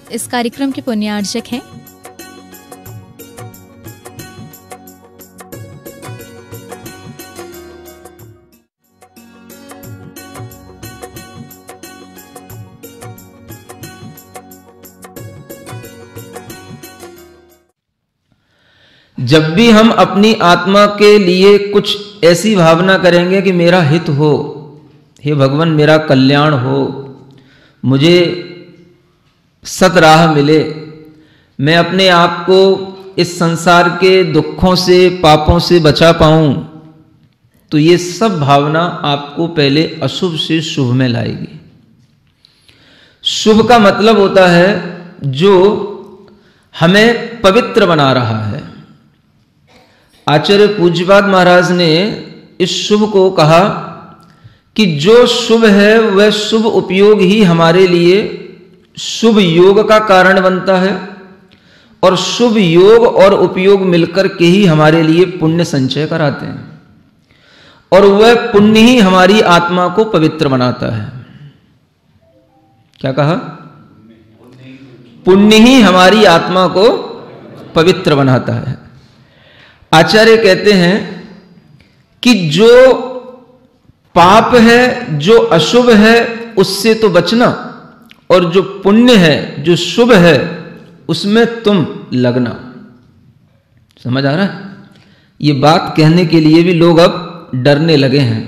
इस कार्यक्रम के पुण्यार्जक हैं। जब भी हम अपनी आत्मा के लिए कुछ ऐसी भावना करेंगे कि मेरा हित हो, हे भगवान मेरा कल्याण हो, मुझे सत राह मिले, मैं अपने आप को इस संसार के दुखों से पापों से बचा पाऊं, तो ये सब भावना आपको पहले अशुभ से शुभ में लाएगी। शुभ का मतलब होता है जो हमें पवित्र बना रहा है। आचार्य पूज्यपाद महाराज ने इस शुभ को कहा कि जो शुभ है वह शुभ उपयोग ही हमारे लिए शुभ योग का कारण बनता है, और शुभ योग और उपयोग मिलकर के ही हमारे लिए पुण्य संचय कराते हैं, और वह पुण्य ही हमारी आत्मा को पवित्र बनाता है। क्या कहा? पुण्य ही हमारी आत्मा को पवित्र बनाता है। आचार्य कहते हैं कि जो पाप है, जो अशुभ है, उससे तो बचना, और जो पुण्य है, जो शुभ है, उसमें तुम लगना। समझ आ रहा है? ये बात कहने के लिए भी लोग अब डरने लगे हैं।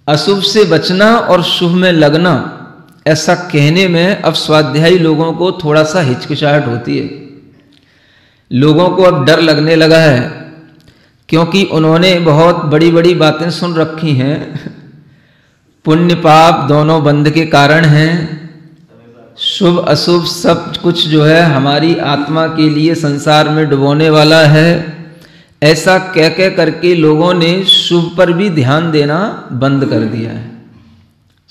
अशुभ से बचना और शुभ में लगना, ऐसा कहने में अब स्वाध्यायी लोगों को थोड़ा सा हिचकिचाहट होती है। लोगों को अब डर लगने लगा है, क्योंकि उन्होंने बहुत बड़ी बड़ी बातें सुन रखी हैं। पुण्य पाप दोनों बंध के कारण हैं, शुभ अशुभ सब कुछ जो है हमारी आत्मा के लिए संसार में डुबोने वाला है। ऐसा कह कह करके लोगों ने शुभ पर भी ध्यान देना बंद कर दिया है।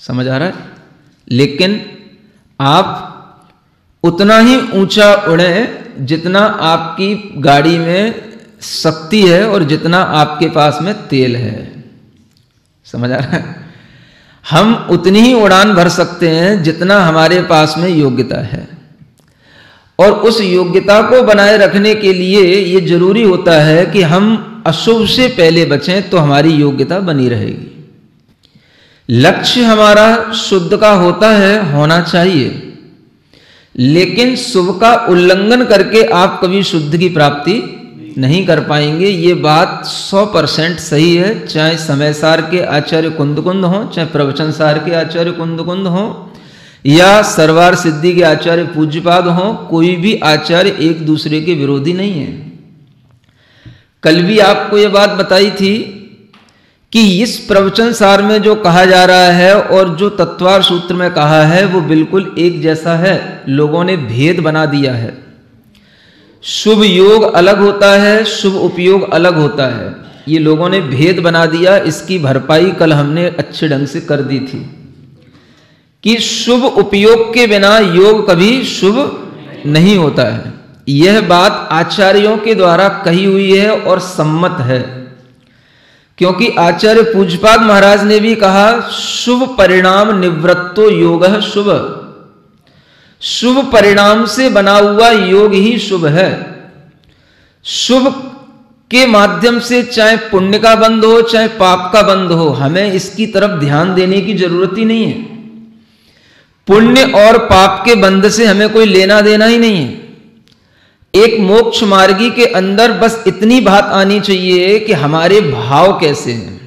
समझ आ रहा है? लेकिन आप उतना ही ऊंचा उड़े जितना आपकी गाड़ी में शक्ति है और जितना आपके पास में तेल है। समझ आ रहा है? हम उतनी ही उड़ान भर सकते हैं जितना हमारे पास में योग्यता है, और उस योग्यता को बनाए रखने के लिए ये जरूरी होता है कि हम अशुभ से पहले बचें, तो हमारी योग्यता बनी रहेगी। लक्ष्य हमारा शुद्ध का होता है, होना चाहिए, लेकिन शुभ का उल्लंघन करके आप कभी शुद्ध की प्राप्ति नहीं कर पाएंगे। ये बात 100% सही है, चाहे समय सार के आचार्य कुंद हो, चाहे प्रवचन सार के आचार्य कुंद हो, या सरवार सिद्धि के आचार्य पूज्यपाद हो। कोई भी आचार्य एक दूसरे के विरोधी नहीं है। कल भी आपको ये बात बताई थी कि इस प्रवचन सार में जो कहा जा रहा है और जो तत्वार सूत्र में कहा है वो बिल्कुल एक जैसा है। लोगों ने भेद बना दिया है। शुभ योग अलग होता है, शुभ उपयोग अलग होता है। ये लोगों ने भेद बना दिया। इसकी भरपाई कल हमने अच्छे ढंग से कर दी थी कि शुभ उपयोग के बिना योग कभी शुभ नहीं होता है। यह बात आचार्यों के द्वारा कही हुई है और सम्मत है, क्योंकि आचार्य पूज्यपाद महाराज ने भी कहा शुभ परिणाम निवृत्तो योगः शुभ। शुभ परिणाम से बना हुआ योग ही शुभ है। शुभ के माध्यम से चाहे पुण्य का बंध हो चाहे पाप का बंध हो, हमें इसकी तरफ ध्यान देने की जरूरत ही नहीं है। पुण्य और पाप के बंध से हमें कोई लेना देना ही नहीं है। एक मोक्ष मार्गी के अंदर बस इतनी बात आनी चाहिए कि हमारे भाव कैसे हैं।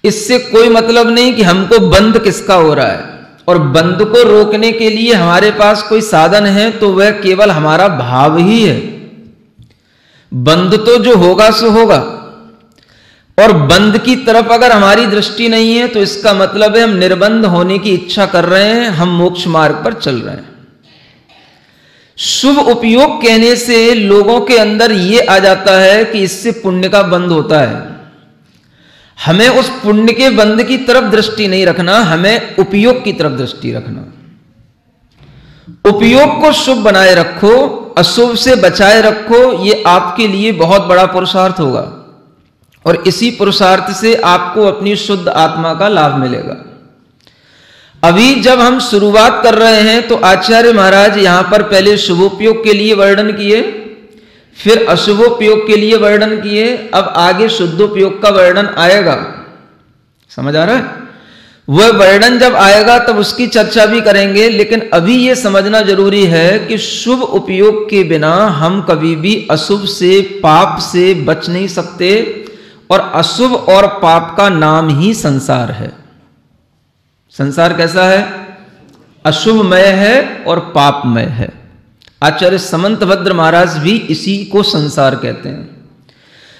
इससे कोई मतलब नहीं कि हमको बंध किसका हो रहा है, और बंध को रोकने के लिए हमारे पास कोई साधन है तो वह केवल हमारा भाव ही है। बंध तो जो होगा सो होगा, और बंध की तरफ अगर हमारी दृष्टि नहीं है तो इसका मतलब है हम निर्बंध होने की इच्छा कर रहे हैं, हम मोक्ष मार्ग पर चल रहे हैं। शुभ उपयोग कहने से लोगों के अंदर यह आ जाता है कि इससे पुण्य का बंध होता है। हमें उस पुण्य के बंध की तरफ दृष्टि नहीं रखना, हमें उपयोग की तरफ दृष्टि रखना। उपयोग को शुभ बनाए रखो, अशुभ से बचाए रखो। ये आपके लिए बहुत बड़ा पुरुषार्थ होगा, और इसी पुरुषार्थ से आपको अपनी शुद्ध आत्मा का लाभ मिलेगा। अभी जब हम शुरुआत कर रहे हैं तो आचार्य महाराज यहां पर पहले शुभोपयोग के लिए वर्णन किए, फिर अशुभोपयोग के लिए वर्णन किए, अब आगे शुद्धोपयोग का वर्णन आएगा। समझ आ रहा है? वह वर्णन जब आएगा तब उसकी चर्चा भी करेंगे, लेकिन अभी यह समझना जरूरी है कि शुभ उपयोग के बिना हम कभी भी अशुभ से, पाप से बच नहीं सकते, और अशुभ और पाप का नाम ही संसार है। संसार कैसा है? अशुभमय है और पापमय है। आचार्य समंतभद्र महाराज भी इसी को संसार कहते हैं।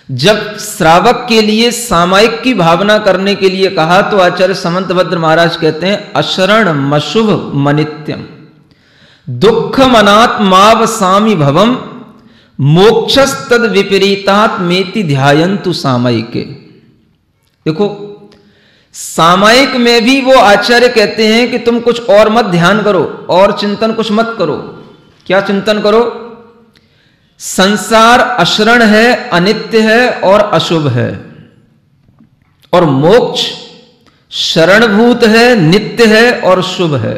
जब श्रावक के लिए सामायिक की भावना करने के लिए कहा तो आचार्य समंतभद्र महाराज कहते हैं अशरण मशुभ मनित्यम दुख मनात् माव सामी भवम मोक्षस्तद विपरीतात मेति ध्यायन्तु सामायिके। देखो, सामायिक में भी वो आचार्य कहते हैं कि तुम कुछ और मत ध्यान करो और चिंतन कुछ मत करो। क्या चिंतन करो? संसार अशरण है, अनित्य है और अशुभ है, और मोक्ष शरणभूत है, नित्य है और शुभ है।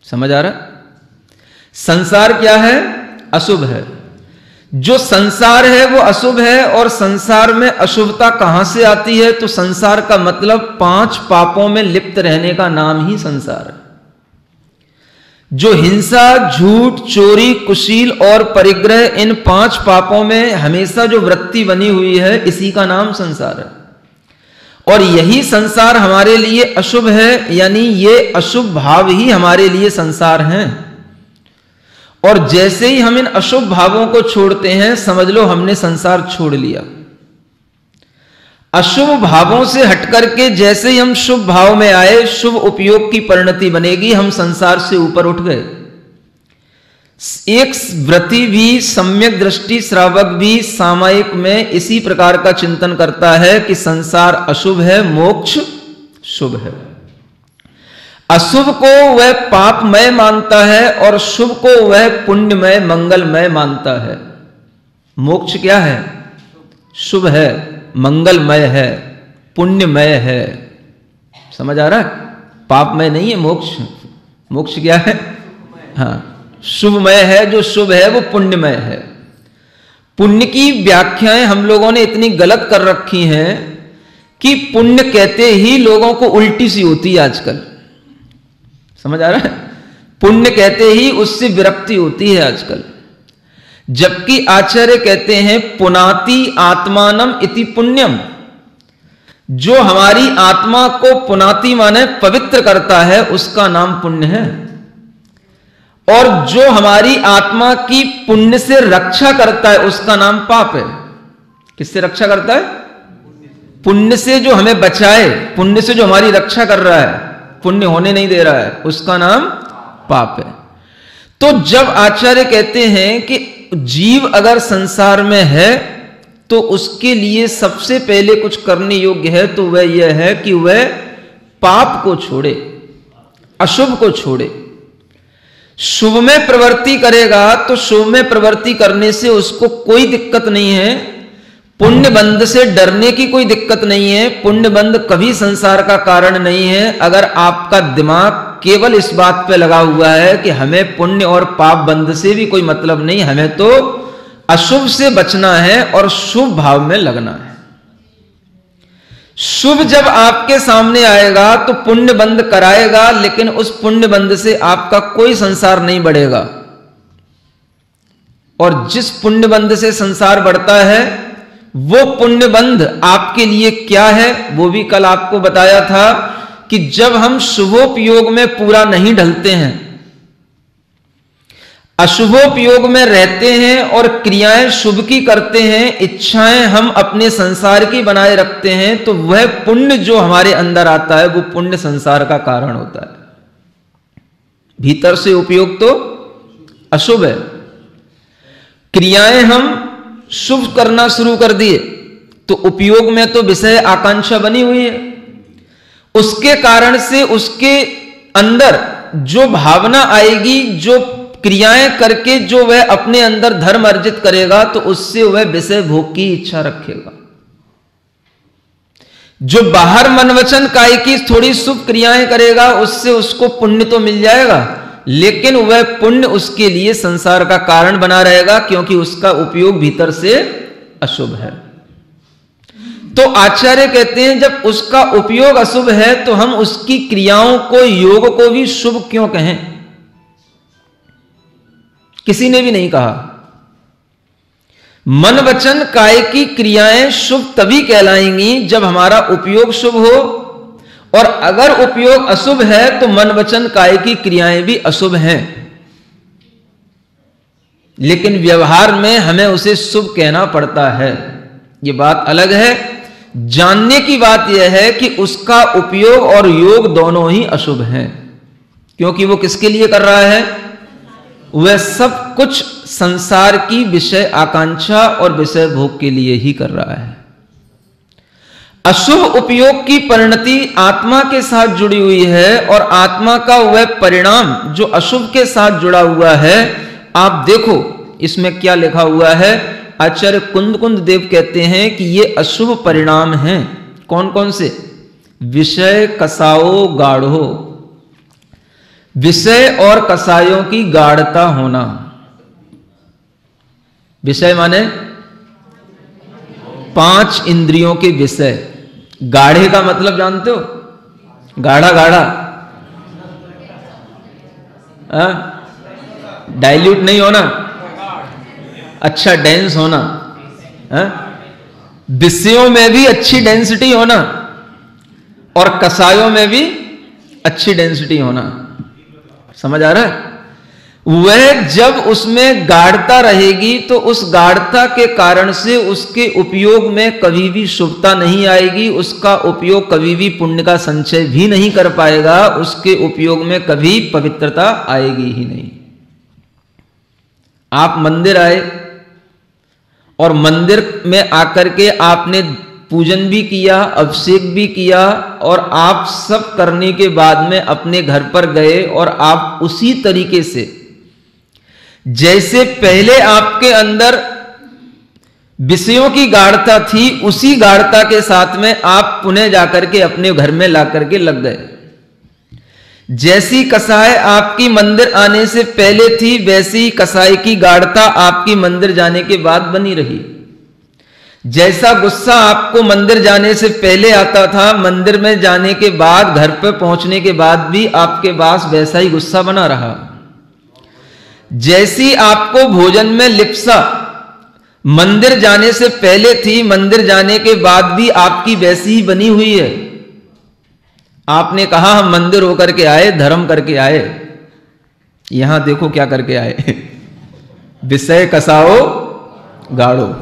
समझ आ रहा? संसार क्या है? अशुभ है। जो संसार है वो अशुभ है, और संसार में अशुभता कहां से आती है? तो संसार का मतलब 5 पापों में लिप्त रहने का नाम ही संसार है। जो हिंसा, झूठ, चोरी, कुशील और परिग्रह, इन 5 पापों में हमेशा जो वृत्ति बनी हुई है, इसी का नाम संसार है। और यही संसार हमारे लिए अशुभ है, यानी ये अशुभ भाव ही हमारे लिए संसार हैं। और जैसे ही हम इन अशुभ भावों को छोड़ते हैं, समझ लो हमने संसार छोड़ लिया। अशुभ भावों से हटकर के जैसे ही हम शुभ भाव में आए, शुभ उपयोग की परिणति बनेगी, हम संसार से ऊपर उठ गए। एक व्रती भी, सम्यक दृष्टि श्रावक भी सामायिक में इसी प्रकार का चिंतन करता है कि संसार अशुभ है, मोक्ष शुभ है। अशुभ को वह पापमय मानता है और शुभ को वह पुण्यमय, मंगलमय मानता है। मोक्ष क्या है? शुभ है, मंगलमय है, पुण्यमय है। समझ आ रहा है? पापमय नहीं है मोक्ष। मोक्ष क्या है? हाँ, शुभमय है। जो शुभ है वो पुण्यमय है। पुण्य की व्याख्याएं हम लोगों ने इतनी गलत कर रखी हैं कि पुण्य कहते ही लोगों को उल्टी सी होती है आजकल। समझ आ रहा है? पुण्य कहते ही उससे विरक्ति होती है आजकल। जबकि आचार्य कहते हैं पुनाति आत्मानम इति पुण्यम। जो हमारी आत्मा को पुनाति माने पवित्र करता है, उसका नाम पुण्य है। और जो हमारी आत्मा की पुण्य से रक्षा करता है, उसका नाम पाप है। किससे रक्षा करता है? पुण्य से जो हमें बचाए, पुण्य से जो हमारी रक्षा कर रहा है, पुण्य होने नहीं दे रहा है, उसका नाम पाप है। तो जब आचार्य कहते हैं कि जीव अगर संसार में है तो उसके लिए सबसे पहले कुछ करने योग्य है, तो वह यह है कि वह पाप को छोड़े, अशुभ को छोड़े। शुभ में प्रवृत्ति करेगा तो शुभ में प्रवृत्ति करने से उसको कोई दिक्कत नहीं है। पुण्य बंध से डरने की कोई दिक्कत नहीं है। पुण्य बंध कभी संसार का कारण नहीं है। अगर आपका दिमाग केवल इस बात पे लगा हुआ है कि हमें पुण्य और पाप बंध से भी कोई मतलब नहीं, हमें तो अशुभ से बचना है और शुभ भाव में लगना है। शुभ जब आपके सामने आएगा तो पुण्य बंध कराएगा, लेकिन उस पुण्य बंध से आपका कोई संसार नहीं बढ़ेगा। और जिस पुण्य बंध से संसार बढ़ता है, वो पुण्य बंध आपके लिए क्या है वो भी कल आपको बताया था कि जब हम शुभोपयोग में पूरा नहीं ढलते हैं, अशुभोपयोग में रहते हैं और क्रियाएं शुभ की करते हैं, इच्छाएं हम अपने संसार की बनाए रखते हैं, तो वह पुण्य जो हमारे अंदर आता है वो पुण्य संसार का कारण होता है। भीतर से उपयोग तो अशुभ है। क्रियाएं हम शुभ करना शुरू कर दिए तो उपयोग में तो विषय आकांक्षा बनी हुई है। उसके कारण से उसके अंदर जो भावना आएगी, जो क्रियाएं करके जो वह अपने अंदर धर्म अर्जित करेगा, तो उससे वह विषय भोग की इच्छा रखेगा। जो बाहर मन वचन काय की थोड़ी शुभ क्रियाएं करेगा उससे उसको पुण्य तो मिल जाएगा, लेकिन वह पुण्य उसके लिए संसार का कारण बना रहेगा, क्योंकि उसका उपयोग भीतर से अशुभ है। तो आचार्य कहते हैं जब उसका उपयोग अशुभ है तो हम उसकी क्रियाओं को, योग को भी शुभ क्यों कहें? किसी ने भी नहीं कहा। मन वचन काय की क्रियाएं शुभ तभी कहलाएंगी जब हमारा उपयोग शुभ हो, और अगर उपयोग अशुभ है तो मन वचन काय की क्रियाएं भी अशुभ हैं, लेकिन व्यवहार में हमें उसे शुभ कहना पड़ता है। यह बात अलग है। जानने की बात यह है कि उसका उपयोग और योग दोनों ही अशुभ हैं, क्योंकि वो किसके लिए कर रहा है? वह सब कुछ संसार की विषय आकांक्षा और विषय भोग के लिए ही कर रहा है। अशुभ उपयोग की परिणति आत्मा के साथ जुड़ी हुई है, और आत्मा का वह परिणाम जो अशुभ के साथ जुड़ा हुआ है। आप देखो इसमें क्या लिखा हुआ है। आचार्य कुंद देव कहते हैं कि ये अशुभ परिणाम हैं। कौन कौन से? विषय कसाओ गाढ़ो, विषय और कसायों की गाढ़ता होना। विषय माने 5 इंद्रियों के विषय। गाढ़े का मतलब जानते हो? गाढ़ा गाढ़ा, डाइल्यूट नहीं होना, अच्छा डेंस होना, विषयों में भी अच्छी डेंसिटी होना और कसायों में भी अच्छी डेंसिटी होना। समझ आ रहा है? वह जब उसमें गाढ़ता रहेगी तो उस गाढ़ता के कारण से उसके उपयोग में कभी भी शुभता नहीं आएगी, उसका उपयोग कभी भी पुण्य का संचय भी नहीं कर पाएगा, उसके उपयोग में कभी पवित्रता आएगी ही नहीं। आप मंदिर आए और मंदिर में आकर के आपने पूजन भी किया, अभिषेक भी किया, और आप सब करने के बाद में अपने घर पर गए और आप उसी तरीके से जैसे पहले आपके अंदर विषयों की गाढ़ता थी, उसी गाढ़ता के साथ में आप पुनः जाकर के अपने घर में ला करके लग गए। जैसी कसाय आपकी मंदिर आने से पहले थी, वैसी कसाई की गाढ़ता आपकी मंदिर जाने के बाद बनी रही। जैसा गुस्सा आपको मंदिर जाने से पहले आता था, मंदिर में जाने के बाद, घर पर पहुंचने के बाद भी आपके पास वैसा ही गुस्सा बना रहा। जैसी आपको भोजन में लिप्सा मंदिर जाने से पहले थी, मंदिर जाने के बाद भी आपकी वैसी ही बनी हुई है। आपने कहा हम मंदिर होकर के आए, धर्म करके आए, यहां देखो क्या करके आए। विषय कसाओ गाढ़ो।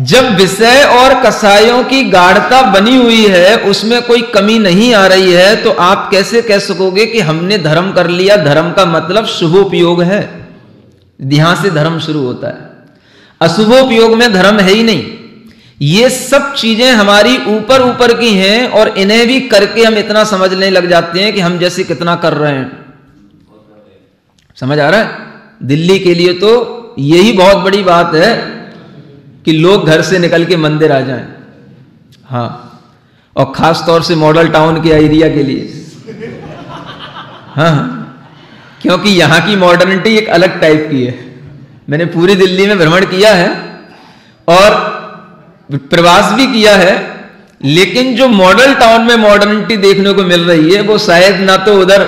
जब विषय और कसायों की गाढ़ता बनी हुई है, उसमें कोई कमी नहीं आ रही है, तो आप कैसे कह सकोगे कि हमने धर्म कर लिया? धर्म का मतलब शुभोपयोग है, यहां से धर्म शुरू होता है। अशुभोपयोग में धर्म है ही नहीं। ये सब चीजें हमारी ऊपर ऊपर की हैं, और इन्हें भी करके हम इतना समझने लग जाते हैं कि हम जैसे कितना कर रहे हैं। समझ आ रहा है? दिल्ली के लिए तो यही बहुत बड़ी बात है कि लोग घर से निकल के मंदिर आ जाएं। हाँ, और खास तौर से मॉडल टाउन के एरिया के लिए। हाँ, क्योंकि यहां की मॉडर्निटी एक अलग टाइप की है। मैंने पूरी दिल्ली में भ्रमण किया है और प्रवास भी किया है, लेकिन जो मॉडल टाउन में मॉडर्निटी देखने को मिल रही है, वो शायद ना तो उधर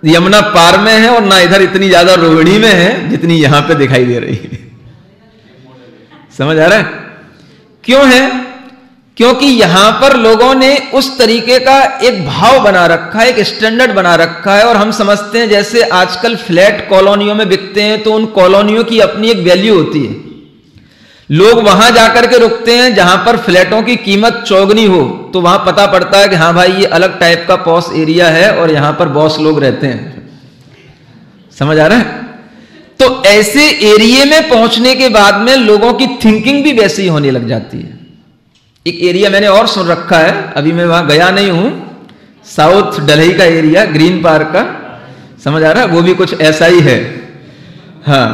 यमुना पार में है और ना इधर इतनी ज्यादा रोहिणी में है जितनी यहां पे दिखाई दे रही है। समझ आ रहा है? क्यों है? क्योंकि यहां पर लोगों ने उस तरीके का एक भाव बना रखा है, एक स्टैंडर्ड बना रखा है, और हम समझते हैं जैसे आजकल फ्लैट कॉलोनियों में बिकते हैं तो उन कॉलोनियों की अपनी एक वैल्यू होती है। लोग वहां जाकर के रुकते हैं जहां पर फ्लैटों की कीमत चौगनी हो, तो वहां पता पड़ता है कि हाँ भाई ये अलग टाइप का पॉश एरिया है और यहां पर बॉस लोग रहते हैं। समझ आ रहा है? तो ऐसे एरिया में पहुंचने के बाद में लोगों की थिंकिंग भी वैसी ही होने लग जाती है। एक एरिया मैंने और सुन रखा है, अभी मैं वहां गया नहीं हूं, साउथ डलही का एरिया, ग्रीन पार्क का। समझ आ रहा है? वो भी कुछ ऐसा ही है। हाँ,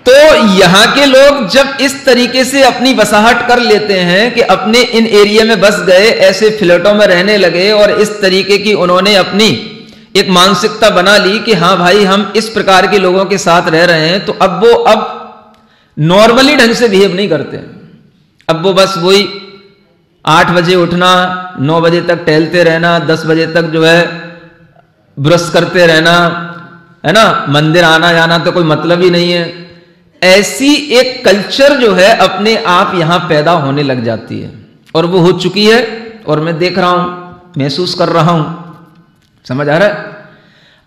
तो यहां के लोग जब इस तरीके से अपनी बसाहट कर लेते हैं कि अपने इन एरिया में बस गए, ऐसे फ्लैटों में रहने लगे और इस तरीके की उन्होंने अपनी एक मानसिकता बना ली कि हाँ भाई हम इस प्रकार के लोगों के साथ रह रहे हैं, तो अब वो नॉर्मली ढंग से बिहेव नहीं करते। अब वो बस वही 8 बजे उठना, 9 बजे तक टहलते रहना, 10 बजे तक जो है ब्रश करते रहना, है ना, मंदिर आना जाना तो कोई मतलब ही नहीं है। ऐसी एक कल्चर जो है अपने आप यहां पैदा होने लग जाती है, और वो हो चुकी है, और मैं देख रहा हूं, महसूस कर रहा हूं। समझ आ रहा है?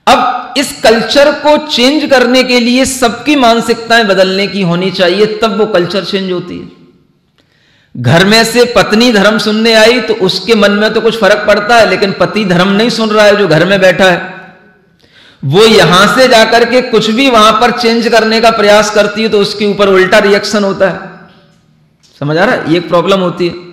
अब इस कल्चर को चेंज करने के लिए सबकी मानसिकताएं बदलने की होनी चाहिए, तब वो कल्चर चेंज होती है। घर में से पत्नी धर्म सुनने आई तो उसके मन में तो कुछ फर्क पड़ता है, लेकिन पति धर्म नहीं सुन रहा है जो घर में बैठा है। वो यहां से जाकर के कुछ भी वहां पर चेंज करने का प्रयास करती है तो उसके ऊपर उल्टा रिएक्शन होता है। समझ आ रहा है? ये एक प्रॉब्लम होती है।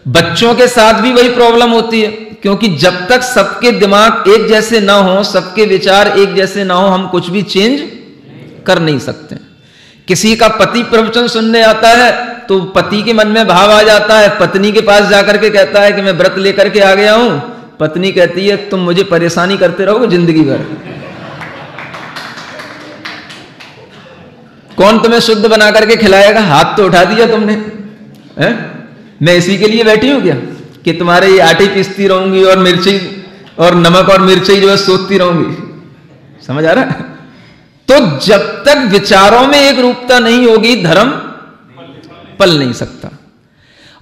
बच्चों के साथ भी वही प्रॉब्लम होती है, क्योंकि जब तक सबके दिमाग एक जैसे ना हो, सबके विचार एक जैसे ना हो, हम कुछ भी चेंज कर नहीं सकते। किसी का पति प्रवचन सुनने आता है तो पति के मन में भाव आ जाता है, पत्नी के पास जाकर के कहता है कि मैं व्रत लेकर के आ गया हूं। पत्नी कहती है तुम मुझे परेशानी करते रहोगे जिंदगी भर, कौन तुम्हें शुद्ध बना करके खिलाएगा? हाथ तो उठा दिया तुमने, है? मैं इसी के लिए बैठी हूं क्या कि तुम्हारे ये आटे पीसती रहूंगी और मिर्ची और नमक और मिर्ची जो है सोचती रहूंगी? समझ आ रहा है? तो जब तक विचारों में एक रूपता नहीं होगी, धर्म पल नहीं सकता।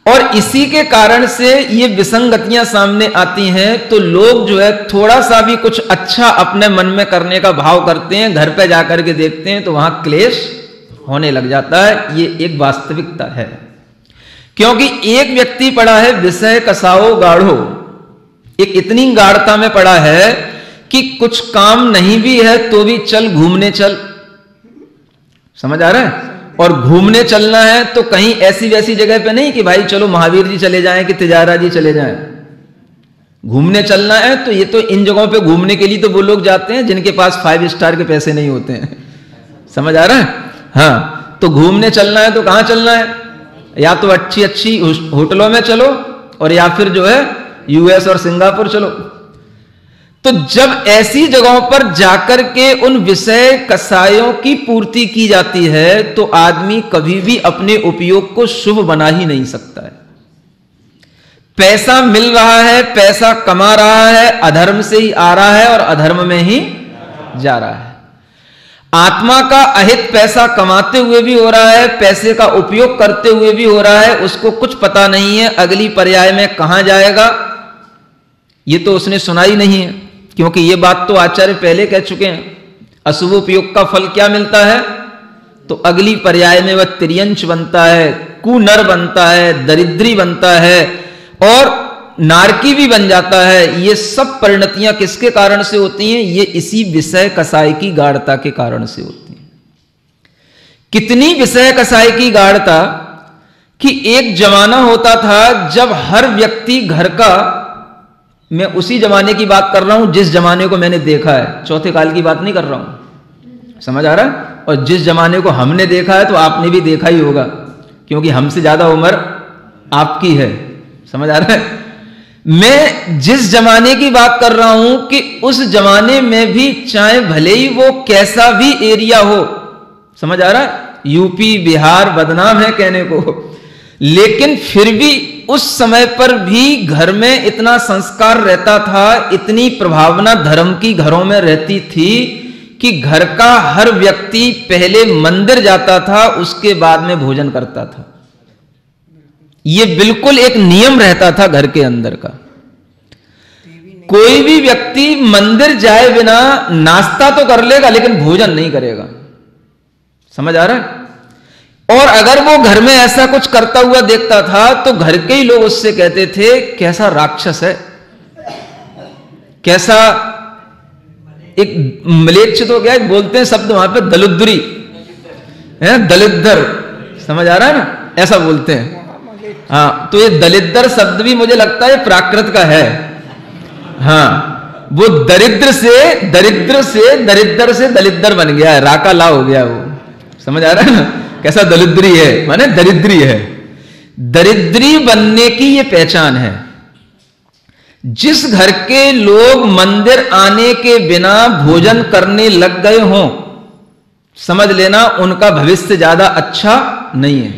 और इसी के कारण से ये विसंगतियां सामने आती हैं, तो लोग जो है थोड़ा सा भी कुछ अच्छा अपने मन में करने का भाव करते हैं, घर पे जाकर के देखते हैं तो वहां क्लेश होने लग जाता है। ये एक वास्तविकता है, क्योंकि एक व्यक्ति पड़ा है विषय कसाओ गाढ़ो, एक इतनी गाढ़ता में पड़ा है कि कुछ काम नहीं भी है तो भी चल घूमने चल। समझ आ रहा है? और घूमने चलना है तो कहीं ऐसी वैसी जगह पे नहीं कि भाई चलो महावीर जी चले जाएं कि तिजारा जी चले जाएं। घूमने चलना है तो ये तो इन जगहों पे घूमने के लिए तो वो लोग जाते हैं जिनके पास 5 स्टार के पैसे नहीं होते हैं। समझ आ रहा है? हाँ, तो घूमने चलना है तो कहां चलना है? या तो अच्छी अच्छी होटलों में चलो, और या फिर जो है यूएस और सिंगापुर चलो। तो जब ऐसी जगहों पर जाकर के उन विषय कसायों की पूर्ति की जाती है तो आदमी कभी भी अपने उपयोग को शुभ बना ही नहीं सकता है। पैसा मिल रहा है, पैसा कमा रहा है, अधर्म से ही आ रहा है और अधर्म में ही जा रहा है। आत्मा का अहित पैसा कमाते हुए भी हो रहा है, पैसे का उपयोग करते हुए भी हो रहा है, उसको कुछ पता नहीं है अगली पर्याय में कहां जाएगा, ये तो उसने सुना ही नहीं है। क्योंकि ये बात तो आचार्य पहले कह चुके हैं, अशुभ उपयोग का फल क्या मिलता है? तो अगली पर्याय में वह त्रियंश बनता है, कुनर बनता है, दरिद्री बनता है और नारकी भी बन जाता है। ये सब परिणतियां किसके कारण से होती हैं? ये इसी विषय कसाई की गाढ़ता के कारण से होती हैं। कितनी विषय कसाई की गाढ़ता कि एक जमाना होता था जब हर व्यक्ति घर का, मैं उसी जमाने की बात कर रहा हूं जिस जमाने को मैंने देखा है, चौथे काल की बात नहीं कर रहा हूं। समझ आ रहा है? और जिस जमाने को हमने देखा है तो आपने भी देखा ही होगा, क्योंकि हमसे ज्यादा उम्र आपकी है। समझ आ रहा है? मैं जिस जमाने की बात कर रहा हूं कि उस जमाने में भी चाहे भले ही वो कैसा भी एरिया हो, समझ आ रहा है, यूपी बिहार बदनाम है कहने को, लेकिन फिर भी उस समय पर भी घर में इतना संस्कार रहता था, इतनी प्रभावना धर्म की घरों में रहती थी कि घर का हर व्यक्ति पहले मंदिर जाता था, उसके बाद में भोजन करता था। यह बिल्कुल एक नियम रहता था घर के अंदर का। कोई भी व्यक्ति मंदिर जाए बिना नाश्ता तो कर लेगा लेकिन भोजन नहीं करेगा। समझ आ रहा है? और अगर वो घर में ऐसा कुछ करता हुआ देखता था तो घर के ही लोग उससे कहते थे कैसा राक्षस है, कैसा एक मलेच्छ तो क्या बोलते हैं शब्द वहां पे, दलिद्री है, दलिद्दर। समझ आ रहा है ना? ऐसा बोलते हैं। हाँ, तो ये दलिद्दर शब्द भी मुझे लगता है प्राकृत का है। हाँ, वो दरिद्र से दरिद्दर बन गया है, राका ला हो गया वो। समझ आ रहा है ना? कैसा दरिद्री है, माने दरिद्री है। दरिद्री बनने की ये पहचान है। जिस घर के लोग मंदिर आने के बिना भोजन करने लग गए हों, समझ लेना उनका भविष्य ज्यादा अच्छा नहीं है।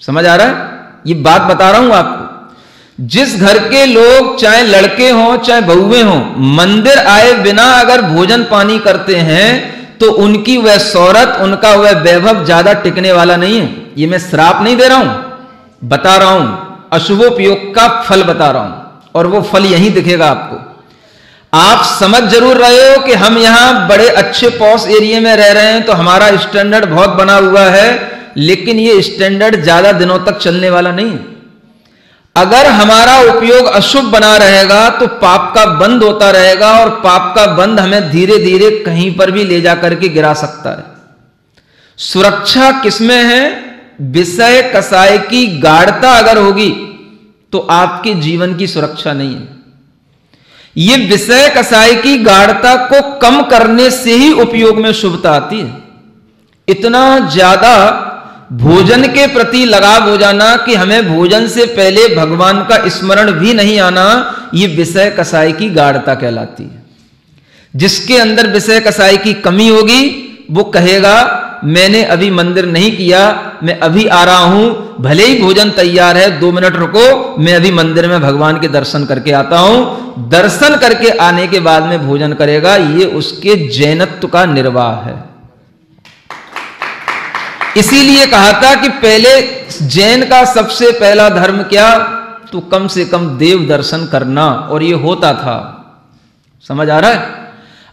समझ आ रहा है? ये बात बता रहा हूं आपको। जिस घर के लोग चाहे लड़के हों चाहे बहुएं हों, मंदिर आए बिना अगर भोजन पानी करते हैं तो उनकी वह शौहरत, उनका वह वैभव ज्यादा टिकने वाला नहीं है। ये मैं श्राप नहीं दे रहा हूं, बता रहा हूं, अशुभोपयोग का फल बता रहा हूं, और वो फल यहीं दिखेगा आपको। आप समझ जरूर रहे हो कि हम यहां बड़े अच्छे पॉश एरिया में रह रहे हैं तो हमारा स्टैंडर्ड बहुत बना हुआ है, लेकिन ये स्टैंडर्ड ज्यादा दिनों तक चलने वाला नहीं है। अगर हमारा उपयोग अशुभ बना रहेगा तो पाप का बंध होता रहेगा, और पाप का बंध हमें धीरे धीरे कहीं पर भी ले जाकर के गिरा सकता है। सुरक्षा किसमें है? विषय कसाय की गाढ़ता अगर होगी तो आपके जीवन की सुरक्षा नहीं है। ये विषय कसाय की गाढ़ता को कम करने से ही उपयोग में शुभता आती है। इतना ज्यादा भोजन के प्रति लगाव हो जाना कि हमें भोजन से पहले भगवान का स्मरण भी नहीं आना, ये विषय कसाय की गाढ़ता कहलाती है। जिसके अंदर विषय कसाय की कमी होगी वो कहेगा मैंने अभी मंदिर नहीं किया, मैं अभी आ रहा हूं, भले ही भोजन तैयार है, 2 मिनट रुको, मैं अभी मंदिर में भगवान के दर्शन करके आता हूं। दर्शन करके आने के बाद में भोजन करेगा। ये उसके जैनत्व का निर्वाह है। इसीलिए कहा था कि पहले जैन का सबसे पहला धर्म क्या? तो कम से कम देव दर्शन करना, और ये होता था। समझ आ रहा है?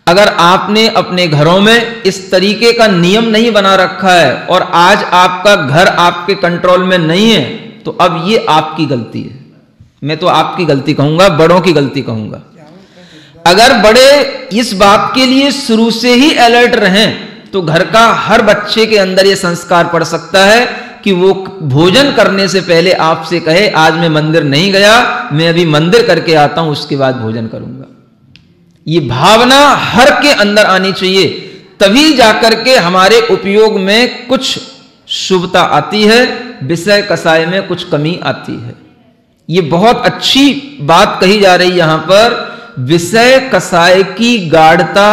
अगर आपने अपने घरों में इस तरीके का नियम नहीं बना रखा है और आज आपका घर आपके कंट्रोल में नहीं है, तो अब ये आपकी गलती है। मैं तो आपकी गलती कहूंगा, बड़ों की गलती कहूंगा। अगर बड़े इस बात के लिए शुरू से ही अलर्ट रहें तो घर का हर बच्चे के अंदर यह संस्कार पड़ सकता है कि वो भोजन करने से पहले आपसे कहे आज मैं मंदिर नहीं गया, मैं अभी मंदिर करके आता हूं, उसके बाद भोजन करूंगा। ये भावना हर के अंदर आनी चाहिए, तभी जाकर के हमारे उपयोग में कुछ शुभता आती है, विषय कसाय में कुछ कमी आती है। ये बहुत अच्छी बात कही जा रही यहां पर। विषय कसाय की गाढ़ता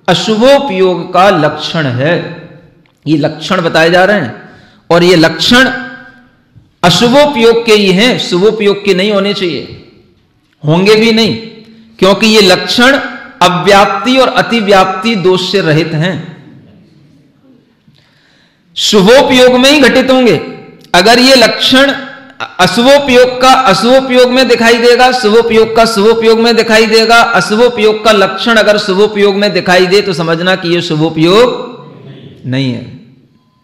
अशुभोपयोग का लक्षण है। ये लक्षण बताए जा रहे हैं, और ये लक्षण अशुभोपयोग के ही हैं, शुभोपयोग के नहीं होने चाहिए, होंगे भी नहीं, क्योंकि ये लक्षण अव्याप्ति और अतिव्याप्ति दोष से रहित हैं। शुभोपयोग में ही घटित होंगे। अगर ये लक्षण अशुभोपयोग का अशुभोपयोग में दिखाई देगा, शुभोपयोग का शुभोपयोग में दिखाई देगा, अशुभोपयोग का लक्षण अगर शुभोपयोग में दिखाई दे तो समझना कि ये शुभोपयोग नहीं है।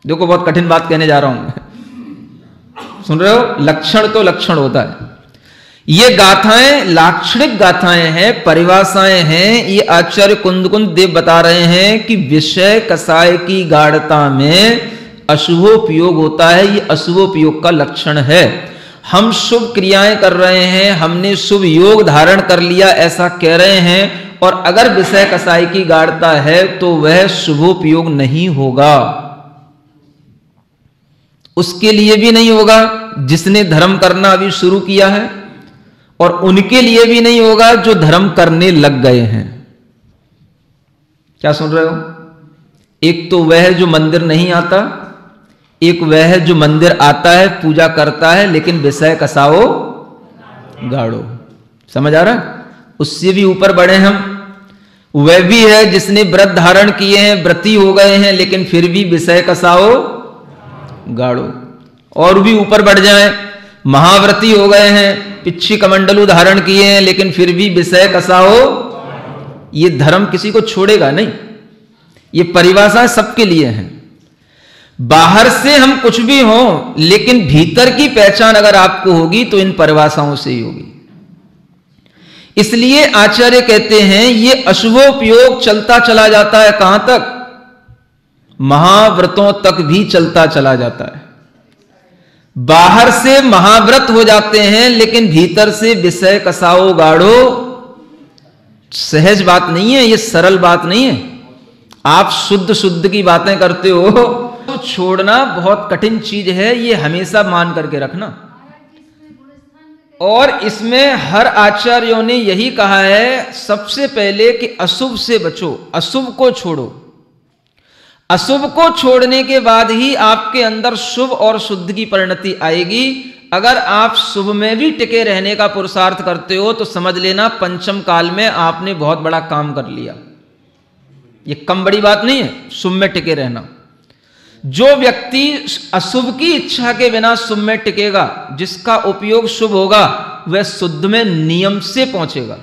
देखो बहुत कठिन बात कहने जा रहा हूं, सुन रहे हो? लक्षण तो लक्षण होता है। ये गाथाएं लाक्षणिक गाथाएं हैं, परिभाषाएं हैं। ये आचार्य कुंद देव बता रहे हैं कि विषय कसाय की गाढ़ता में अशुभोपयोग होता है, ये अशुभोपयोग का लक्षण है। हम शुभ क्रियाएं कर रहे हैं, हमने शुभ योग धारण कर लिया ऐसा कह रहे हैं, और अगर विषय कसाई की गाढ़ता है तो वह शुभोपयोग नहीं होगा। उसके लिए भी नहीं होगा जिसने धर्म करना अभी शुरू किया है, और उनके लिए भी नहीं होगा जो धर्म करने लग गए हैं। क्या सुन रहे हो? एक तो वह जो मंदिर नहीं आता, एक वह जो मंदिर आता है, पूजा करता है, लेकिन विषय कसाओ गाढ़ो। समझ आ रहा है? उससे भी ऊपर बढ़े हम। वह भी है जिसने व्रत धारण किए हैं, व्रती हो गए हैं, लेकिन फिर भी विषय कसाओ गाढ़ो। और भी ऊपर बढ़ जाएं, महाव्रती हो गए हैं, पिच्छी कमंडलू धारण किए हैं, लेकिन फिर भी विषय कसाओ। ये धर्म किसी को छोड़ेगा नहीं। ये परिभाषा सबके लिए है। बाहर से हम कुछ भी हो, लेकिन भीतर की पहचान अगर आपको होगी तो इन परिभाषाओं से ही होगी। इसलिए आचार्य कहते हैं ये अशुभोपयोग चलता चला जाता है। कहां तक? महाव्रतों तक भी चलता चला जाता है। बाहर से महाव्रत हो जाते हैं, लेकिन भीतर से विषय कसाओ गाढ़ो। सहज बात नहीं है, ये सरल बात नहीं है। आप शुद्ध शुद्ध की बातें करते हो, तो छोड़ना बहुत कठिन चीज है, ये हमेशा मान करके रखना। और इसमें हर आचार्यों ने यही कहा है सबसे पहले कि अशुभ से बचो, अशुभ को छोड़ो। अशुभ को छोड़ने के बाद ही आपके अंदर शुभ और शुद्ध की परिणति आएगी। अगर आप शुभ में भी टिके रहने का पुरुषार्थ करते हो तो समझ लेना पंचम काल में आपने बहुत बड़ा काम कर लिया। ये कम बड़ी बात नहीं है शुभ में टिके रहना। जो व्यक्ति अशुभ की इच्छा के बिना शुभ में टिकेगा, जिसका उपयोग शुभ होगा, वह शुद्ध में नियम से पहुंचेगा।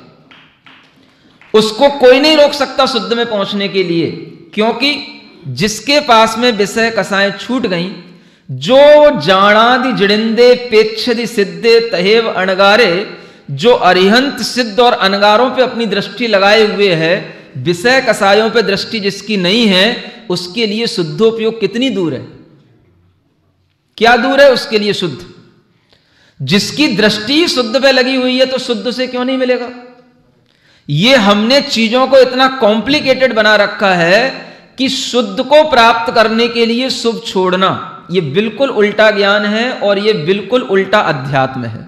उसको कोई नहीं रोक सकता शुद्ध में पहुंचने के लिए, क्योंकि जिसके पास में विषय कसाएं छूट गईं, जो जाणादि जड़िंदे पेक्षदि सिद्धे तहेव अणगारे, जो अरिहंत सिद्ध और अनगारों पे अपनी दृष्टि लगाए हुए है, विषय कसायों पे दृष्टि जिसकी नहीं है, उसके लिए शुद्धोपयोग कितनी दूर है, क्या दूर है उसके लिए शुद्ध। जिसकी दृष्टि शुद्ध पे लगी हुई है तो शुद्ध से क्यों नहीं मिलेगा। ये हमने चीजों को इतना कॉम्प्लिकेटेड बना रखा है कि शुद्ध को प्राप्त करने के लिए शुभ छोड़ना, ये बिल्कुल उल्टा ज्ञान है और ये बिल्कुल उल्टा अध्यात्म है।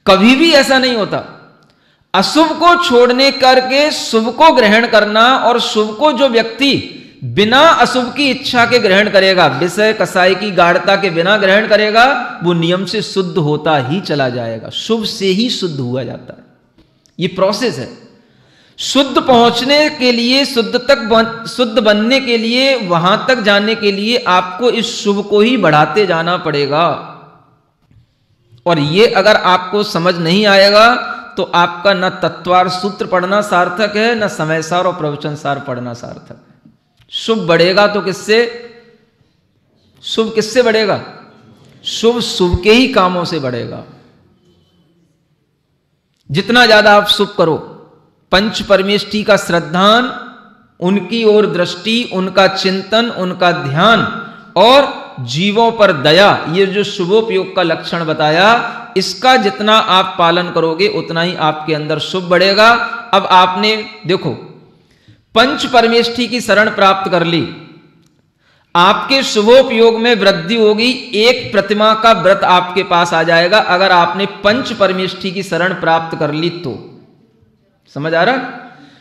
कभी भी ऐसा नहीं होता। अशुभ को छोड़ने करके शुभ को ग्रहण करना, और शुभ को जो व्यक्ति बिना अशुभ की इच्छा के ग्रहण करेगा, विषय कसाई की गाढ़ता के बिना ग्रहण करेगा, वो नियम से शुद्ध होता ही चला जाएगा। शुभ से ही शुद्ध हुआ जाता है। ये प्रोसेस है। शुद्ध पहुंचने के लिए, शुद्ध बनने के लिए, वहां तक जाने के लिए आपको इस शुभ को ही बढ़ाते जाना पड़ेगा। और ये अगर आपको समझ नहीं आएगा तो आपका न तत्वार सूत्र पढ़ना सार्थक है, न समय सार और प्रवचन सार पढ़ना सार्थक है। शुभ बढ़ेगा तो किससे? शुभ किससे बढ़ेगा? शुभ शुभ के ही कामों से बढ़ेगा। जितना ज्यादा आप शुभ करो, पंच परमेष्ठी का श्रद्धान, उनकी ओर दृष्टि, उनका चिंतन, उनका ध्यान और जीवों पर दया, ये जो शुभोपयोग का लक्षण बताया, इसका जितना आप पालन करोगे उतना ही आपके अंदर शुभ बढ़ेगा। अब आपने देखो पंच परमेष्ठी की शरण प्राप्त कर ली, आपके शुभोपयोग में वृद्धि होगी। एक प्रतिमा का व्रत आपके पास आ जाएगा अगर आपने पंच परमेष्ठी की शरण प्राप्त कर ली तो। समझ आ रहा?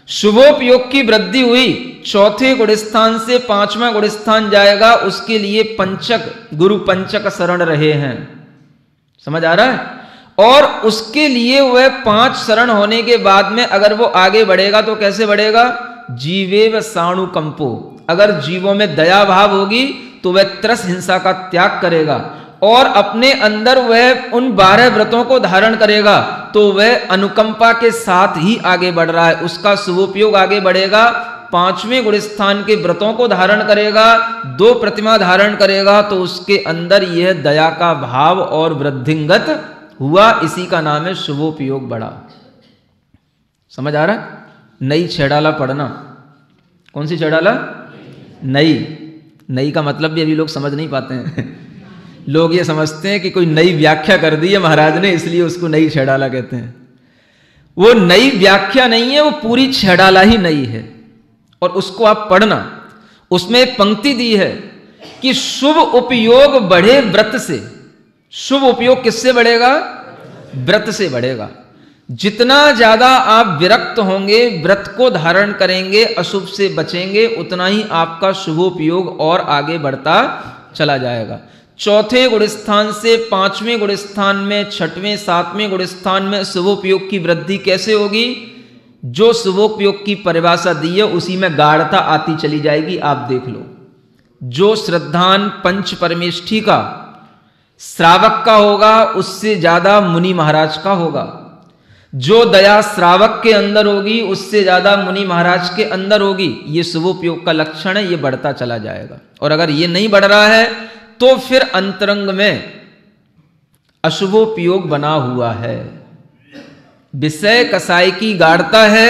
शुभोपयोग की वृद्धि हुई, चौथे गुणस्थान से पांचवा गुणस्थान जाएगा, उसके लिए पंचक गुरु पंचक शरण रहे हैं। समझ आ रहा है? और उसके लिए वह 5 शरण होने के बाद में अगर वो आगे बढ़ेगा तो कैसे बढ़ेगा? जीवेव साणुकंपो, अगर जीवों में दया भाव होगी तो वह त्रस हिंसा का त्याग करेगा और अपने अंदर वह उन 12 व्रतों को धारण करेगा, तो वह अनुकंपा के साथ ही आगे बढ़ रहा है, उसका शुभोपयोग आगे बढ़ेगा। 5वें गुणस्थान के व्रतों को धारण करेगा, 2 प्रतिमा धारण करेगा, तो उसके अंदर यह दया का भाव और वृद्धिंगत हुआ। इसी का नाम है शुभोपयोग बढ़ा। समझ आ रहा? नई छेड़ाला पढ़ना। कौन सी छेड़ाला? नई। नई का मतलब भी अभी लोग समझ नहीं पाते हैं। लोग ये समझते हैं कि कोई नई व्याख्या कर दी है महाराज ने, इसलिए उसको नई छेड़ाला कहते हैं। वो नई व्याख्या नहीं है, वो पूरी छेड़ाला ही नई है। और उसको आप पढ़ना, उसमें एक पंक्ति दी है कि शुभ उपयोग बढ़े व्रत से। शुभ उपयोग किससे बढ़ेगा? व्रत से बढ़ेगा। जितना ज्यादा आप विरक्त होंगे, व्रत को धारण करेंगे, अशुभ से बचेंगे, उतना ही आपका शुभोपयोग और आगे बढ़ता चला जाएगा। चौथे गुणस्थान से 5वें गुणस्थान में, 6वें 7वें गुणस्थान में शुभोपयोग की वृद्धि कैसे होगी? जो शुभोपयोग की परिभाषा दी है उसी में गाढ़ता आती चली जाएगी। आप देख लो, जो श्रद्धान पंच परमेष्ठी का श्रावक का होगा उससे ज्यादा मुनि महाराज का होगा। जो दया श्रावक के अंदर होगी उससे ज्यादा मुनि महाराज के अंदर होगी। ये शुभोपयोग का लक्षण है, ये बढ़ता चला जाएगा। और अगर ये नहीं बढ़ रहा है तो फिर अंतरंग में अशुभोपयोग बना हुआ है। विषय कसाई की गाढ़ता है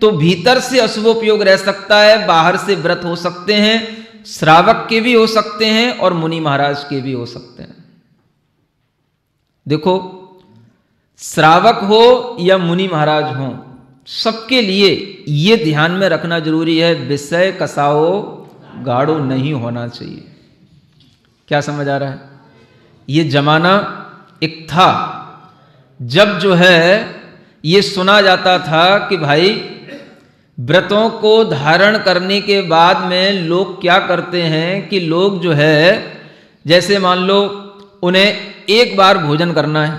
तो भीतर से अशुभोपयोग रह सकता है, बाहर से व्रत हो सकते हैं, श्रावक के भी हो सकते हैं और मुनि महाराज के भी हो सकते हैं। देखो, श्रावक हो या मुनि महाराज हो, सबके लिए ये ध्यान में रखना जरूरी है, विषय कसाओ गाढ़ो नहीं होना चाहिए। क्या समझ आ रहा है? ये जमाना एक था जब जो है ये सुना जाता था कि भाई व्रतों को धारण करने के बाद में लोग क्या करते हैं कि लोग जो है जैसे मान लो उन्हें एक बार भोजन करना है,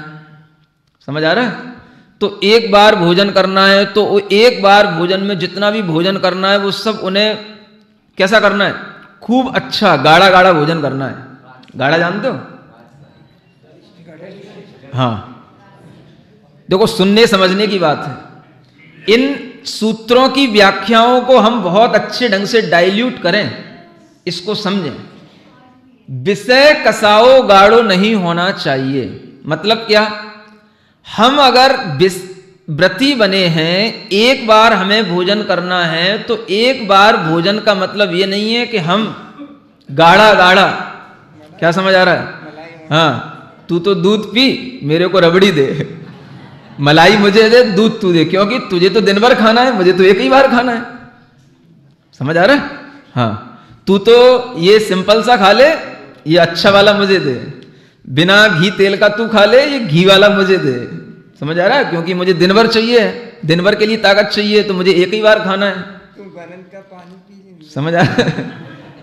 समझ आ रहा है? तो एक बार भोजन करना है तो वो एक बार भोजन में जितना भी भोजन करना है वो सब उन्हें कैसा करना है? खूब अच्छा गाढ़ा गाढ़ा भोजन करना है। गाढ़ा जानते हो? हाँ, देखो सुनने समझने की बात है। इन सूत्रों की व्याख्याओं को हम बहुत अच्छे ढंग से डाइल्यूट करें, इसको समझें। विषय कसाओ गाढ़ो नहीं होना चाहिए मतलब क्या? हम अगर व्रती बने हैं, एक बार हमें भोजन करना है, तो एक बार भोजन का मतलब ये नहीं है कि हम गाढ़ा गाढ़ा, क्या समझ आ रहा है? हाँ, तू तो दूध पी, मेरे को रबड़ी दे, मलाई मुझे दे, दूध तू दे, क्योंकि तुझे तो दिन भर खाना है, मुझे तो एक ही बार खाना है। समझ आ रहा है? हाँ, तू तो ये सिंपल सा खा ले, ये अच्छा वाला मुझे दे, बिना घी तेल का तू खा ले, ये घी वाला मुझे दे। समझ आ रहा है? क्योंकि मुझे दिन भर चाहिए, दिन भर के लिए ताकत चाहिए, तो मुझे एक ही बार खाना है। तू गलन का पानी पी। समझ आ रहा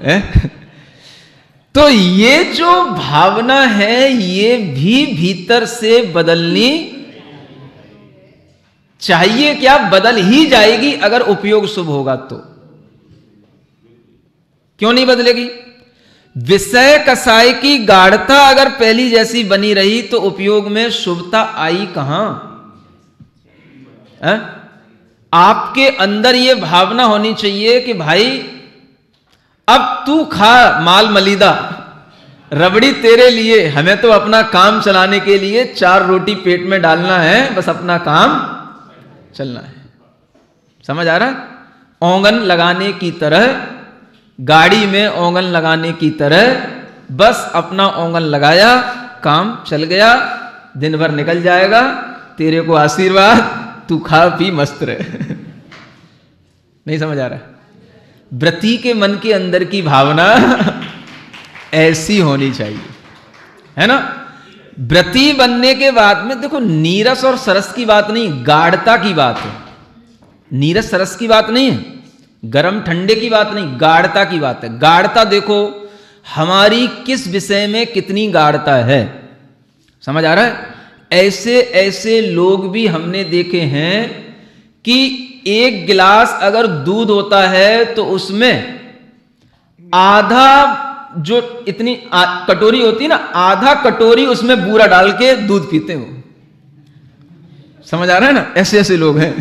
है? तो ये जो भावना है ये भी भीतर से बदलनी चाहिए। क्या बदल ही जाएगी अगर उपयोग शुभ होगा तो। क्यों नहीं बदलेगी? विषय कसाय की गाढ़ता अगर पहली जैसी बनी रही तो उपयोग में शुभता आई कहां? आपके अंदर यह भावना होनी चाहिए कि भाई अब तू खा माल मलीदा, रबड़ी तेरे लिए, हमें तो अपना काम चलाने के लिए 4 रोटी पेट में डालना है, बस अपना काम चलना है। समझ आ रहा है? ओंगन लगाने की तरह, गाड़ी में ओंगन लगाने की तरह, बस अपना ओंगन लगाया, काम चल गया, दिन भर निकल जाएगा, तेरे को आशीर्वाद, तू खा पी मस्त रहे। नहीं समझ आ रहा है? व्रती के मन के अंदर की भावना ऐसी होनी चाहिए, है ना? व्रती बनने के बाद में देखो नीरस और सरस की बात नहीं, गाढ़ता की बात है। नीरस सरस की बात नहीं है, गरम ठंडे की बात नहीं, गाढ़ता की बात है। गाढ़ता देखो हमारी किस विषय में कितनी गाढ़ता है, समझ आ रहा है? ऐसे ऐसे लोग भी हमने देखे हैं कि एक गिलास अगर दूध होता है तो उसमें आधा, जो इतनी कटोरी होती है ना, आधा कटोरी उसमें बूरा डाल के दूध पीते हो। समझ आ रहा है ना? ऐसे ऐसे लोग हैं।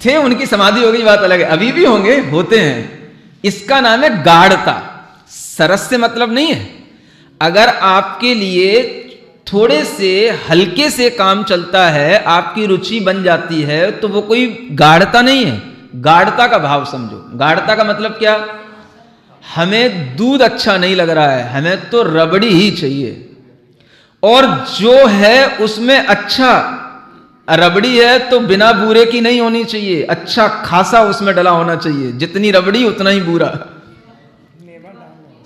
थे, उनकी समाधि हो गई, बात अलग है, अभी भी होंगे, होते हैं। इसका नाम है गाढ़ता। सरस से मतलब नहीं है। अगर आपके लिए थोड़े से हल्के से काम चलता है, आपकी रुचि बन जाती है, तो वो कोई गाढ़ता नहीं है। गाढ़ता का भाव समझो। गाढ़ता का मतलब क्या? हमें दूध अच्छा नहीं लग रहा है, हमें तो रबड़ी ही चाहिए, और जो है उसमें अच्छा रबड़ी है तो बिना बूरे की नहीं होनी चाहिए, अच्छा खासा उसमें डला होना चाहिए, जितनी रबड़ी उतना ही बूरा।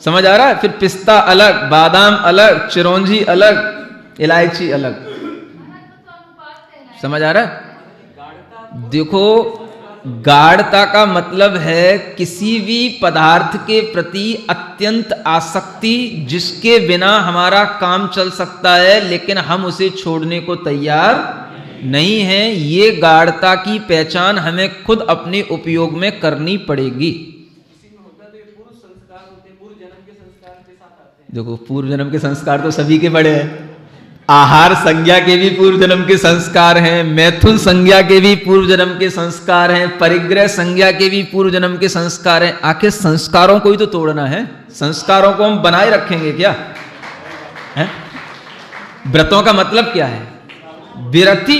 समझ आ रहा है? फिर पिस्ता अलग, बादाम अलग, चिरौंजी अलग, इलायची अलग। समझ आ रहा है? देखो गाढ़ता का मतलब है किसी भी पदार्थ के प्रति अत्यंत आसक्ति, जिसके बिना हमारा काम चल सकता है लेकिन हम उसे छोड़ने को तैयार नहीं है। ये गाढ़ता की पहचान हमें खुद अपने उपयोग में करनी पड़ेगी। देखो पूर्व जन्म के संस्कार तो सभी के बड़े हैं। आहार संज्ञा के भी पूर्व जन्म के संस्कार हैं, मैथुन संज्ञा के भी पूर्व जन्म के संस्कार हैं, परिग्रह संज्ञा के भी पूर्व जन्म के संस्कार हैं। आखिर संस्कारों को ही तो तोड़ना है, संस्कारों को हम बनाए रखेंगे क्या? है? व्रतों का मतलब क्या है? विरति।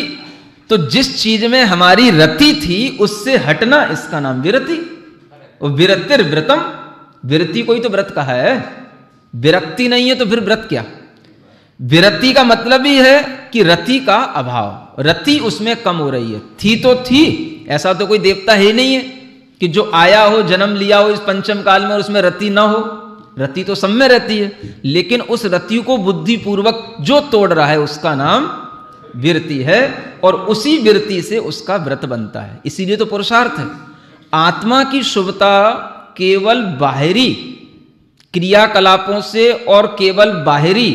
तो जिस चीज में हमारी रति थी उससे हटना, इसका नाम विरति। और विरतिर व्रतम, विरति को ही तो व्रत कहा है। विरक्ति नहीं है तो फिर व्रत क्या? विरति का मतलब ही है कि रति का अभाव, रति उसमें कम हो रही है। थी तो थी, ऐसा तो कोई देवता है नहीं है कि जो आया हो, जन्म लिया हो इस पंचम काल में और उसमें रति ना हो। रति तो सब में रहती है, लेकिन उस रति को बुद्धिपूर्वक जो तोड़ रहा है उसका नाम विरति है, और उसी विरति से उसका व्रत बनता है। इसीलिए तो पुरुषार्थ है। आत्मा की शुभता केवल बाहरी क्रियाकलापों से और केवल बाहरी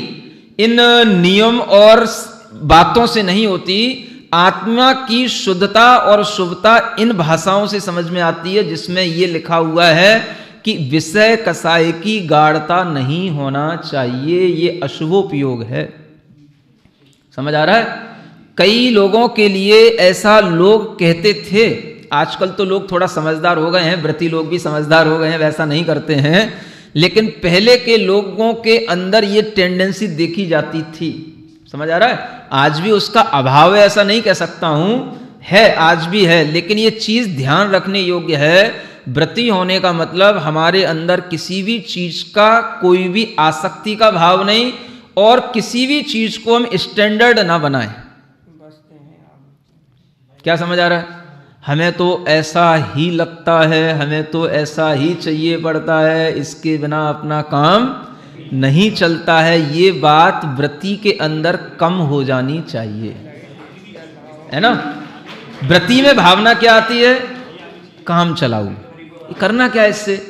इन नियम और बातों से नहीं होती। आत्मा की शुद्धता और शुभता इन भाषाओं से समझ में आती है जिसमें यह लिखा हुआ है कि विषय कसाय की गाढ़ता नहीं होना चाहिए, ये अशुभोपयोग है। समझ आ रहा है? कई लोगों के लिए ऐसा लोग कहते थे, आजकल तो लोग थोड़ा समझदार हो गए हैं, व्रती लोग भी समझदार हो गए हैं, वैसा नहीं करते हैं, लेकिन पहले के लोगों के अंदर ये टेंडेंसी देखी जाती थी। समझ आ रहा है? आज भी उसका अभाव है ऐसा नहीं कह सकता हूं, है, आज भी है, लेकिन ये चीज ध्यान रखने योग्य है। व्रती होने का मतलब हमारे अंदर किसी भी चीज का कोई भी आसक्ति का भाव नहीं, और किसी भी चीज को हम स्टैंडर्ड ना बनाएं। क्या समझ आ रहा है? हमें तो ऐसा ही लगता है, हमें तो ऐसा ही चाहिए पड़ता है, इसके बिना अपना काम नहीं चलता है। ये बात व्रती के अंदर कम हो जानी चाहिए, है ना? व्रती में भावना क्या आती है? काम चलाऊ। करना क्या है इससे?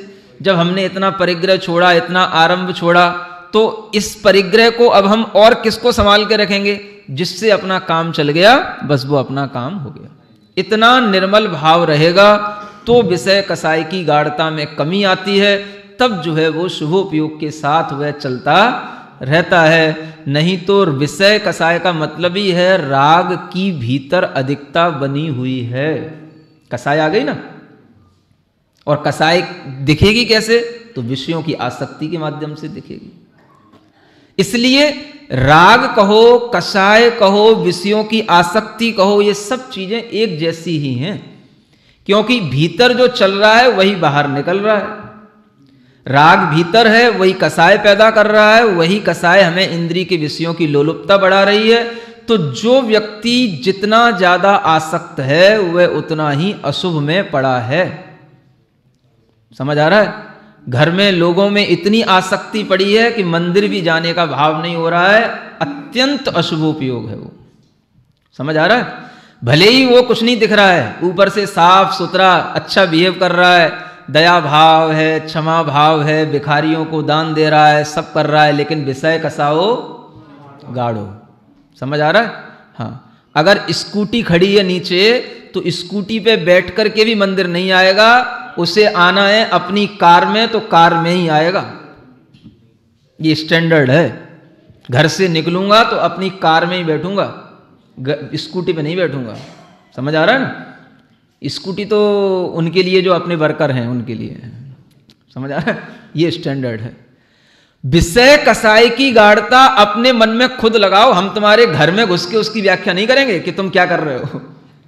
जब हमने इतना परिग्रह छोड़ा, इतना आरंभ छोड़ा, तो इस परिग्रह को अब हम और किसको संभाल के रखेंगे? जिससे अपना काम चल गया, बस वो अपना काम हो गया। इतना निर्मल भाव रहेगा तो विषय कसाय की गाढ़ता में कमी आती है, तब जो है वो शुभोपयोग के साथ वह चलता रहता है। नहीं तो विषय कसाय का मतलब ही है राग की भीतर अधिकता बनी हुई है। कसाय आ गई ना, और कसाय दिखेगी कैसे? तो विषयों की आसक्ति के माध्यम से दिखेगी। इसलिए राग कहो, कसाय कहो, विषयों की आसक्ति कहो, ये सब चीजें एक जैसी ही हैं, क्योंकि भीतर जो चल रहा है वही बाहर निकल रहा है। राग भीतर है, वही कसाय पैदा कर रहा है, वही कसाय हमें इंद्रिय के विषयों की लोलुपता बढ़ा रही है। तो जो व्यक्ति जितना ज्यादा आसक्त है वह उतना ही अशुभ में पड़ा है। समझ आ रहा है? घर में लोगों में इतनी आसक्ति पड़ी है कि मंदिर भी जाने का भाव नहीं हो रहा है। अत्यंत अशुभोपयोग है वो। समझ आ रहा है? भले ही वो कुछ नहीं दिख रहा है, ऊपर से साफ सुथरा अच्छा बिहेव कर रहा है, दया भाव है, क्षमा भाव है, भिखारियों को दान दे रहा है, सब कर रहा है, लेकिन विषय कसाओ गाढ़ो। समझ आ रहा है? हाँ, अगर स्कूटी खड़ी है नीचे तो स्कूटी पे बैठ करके भी मंदिर नहीं आएगा, उसे आना है अपनी कार में तो कार में ही आएगा। ये स्टैंडर्ड है। घर से निकलूंगा तो अपनी कार में ही बैठूंगा, स्कूटी पे नहीं बैठूंगा। समझ आ रहा है ना? स्कूटी तो उनके लिए जो अपने वर्कर हैं उनके लिए। समझ आ रहा है? ये स्टैंडर्ड है। विषय कसाय की गाढ़ता अपने मन में खुद लगाओ। हम तुम्हारे घर में घुस के उसकी व्याख्या नहीं करेंगे कि तुम क्या कर रहे हो।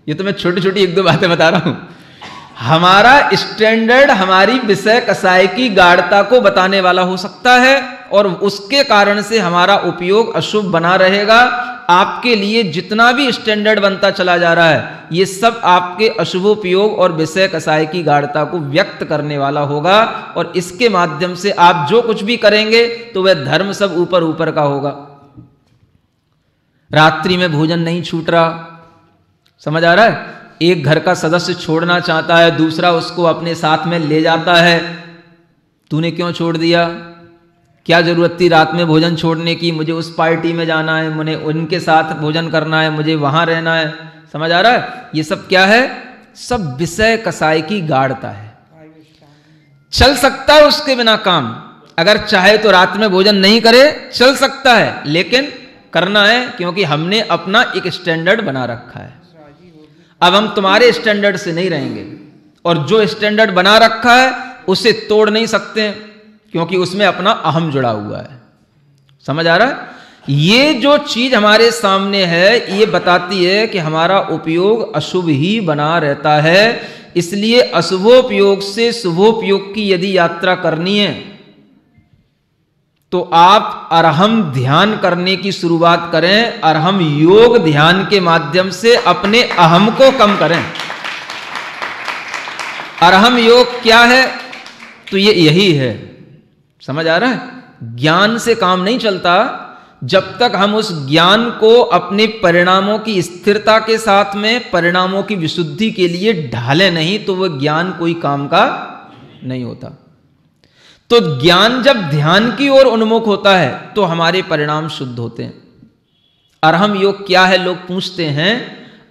ये तो मैं छोटी छोटी एक दो बातें बता रहा हूं। हमारा स्टैंडर्ड हमारी विषय कसाय की गाढ़ता को बताने वाला हो सकता है, और उसके कारण से हमारा उपयोग अशुभ बना रहेगा। आपके लिए जितना भी स्टैंडर्ड बनता चला जा रहा है, ये सब आपके अशुभोपयोग और विषय कसाय की गाढ़ता को व्यक्त करने वाला होगा, और इसके माध्यम से आप जो कुछ भी करेंगे तो वह धर्म सब ऊपर ऊपर का होगा। रात्रि में भोजन नहीं छूट रहा। समझ आ रहा है? एक घर का सदस्य छोड़ना चाहता है, दूसरा उसको अपने साथ में ले जाता है। तूने क्यों छोड़ दिया? क्या जरूरत थी रात में भोजन छोड़ने की? मुझे उस पार्टी में जाना है, मुझे उनके साथ भोजन करना है, मुझे वहां रहना है। समझ आ रहा है? ये सब क्या है? सब विषय कसाय की गाढ़ता है। चल सकता है उसके बिना काम, अगर चाहे तो रात में भोजन नहीं करे, चल सकता है, लेकिन करना है, क्योंकि हमने अपना एक स्टैंडर्ड बना रखा है। अब हम तुम्हारे स्टैंडर्ड से नहीं रहेंगे, और जो स्टैंडर्ड बना रखा है उसे तोड़ नहीं सकते, क्योंकि उसमें अपना अहम जुड़ा हुआ है। समझ आ रहा है? ये जो चीज हमारे सामने है ये बताती है कि हमारा उपयोग अशुभ ही बना रहता है। इसलिए अशुभोपयोग से शुभोपयोग की यदि यात्रा करनी है तो आप अरहम ध्यान करने की शुरुआत करें। अरहम योग ध्यान के माध्यम से अपने अहम को कम करें। अरहम योग क्या है? तो ये यही है। समझ आ रहा है? ज्ञान से काम नहीं चलता जब तक हम उस ज्ञान को अपने परिणामों की स्थिरता के साथ में परिणामों की विशुद्धि के लिए ढालें नहीं, तो वह ज्ञान कोई काम का नहीं होता। तो ज्ञान जब ध्यान की ओर उन्मुख होता है तो हमारे परिणाम शुद्ध होते हैं। अरहम योग क्या है? लोग पूछते हैं।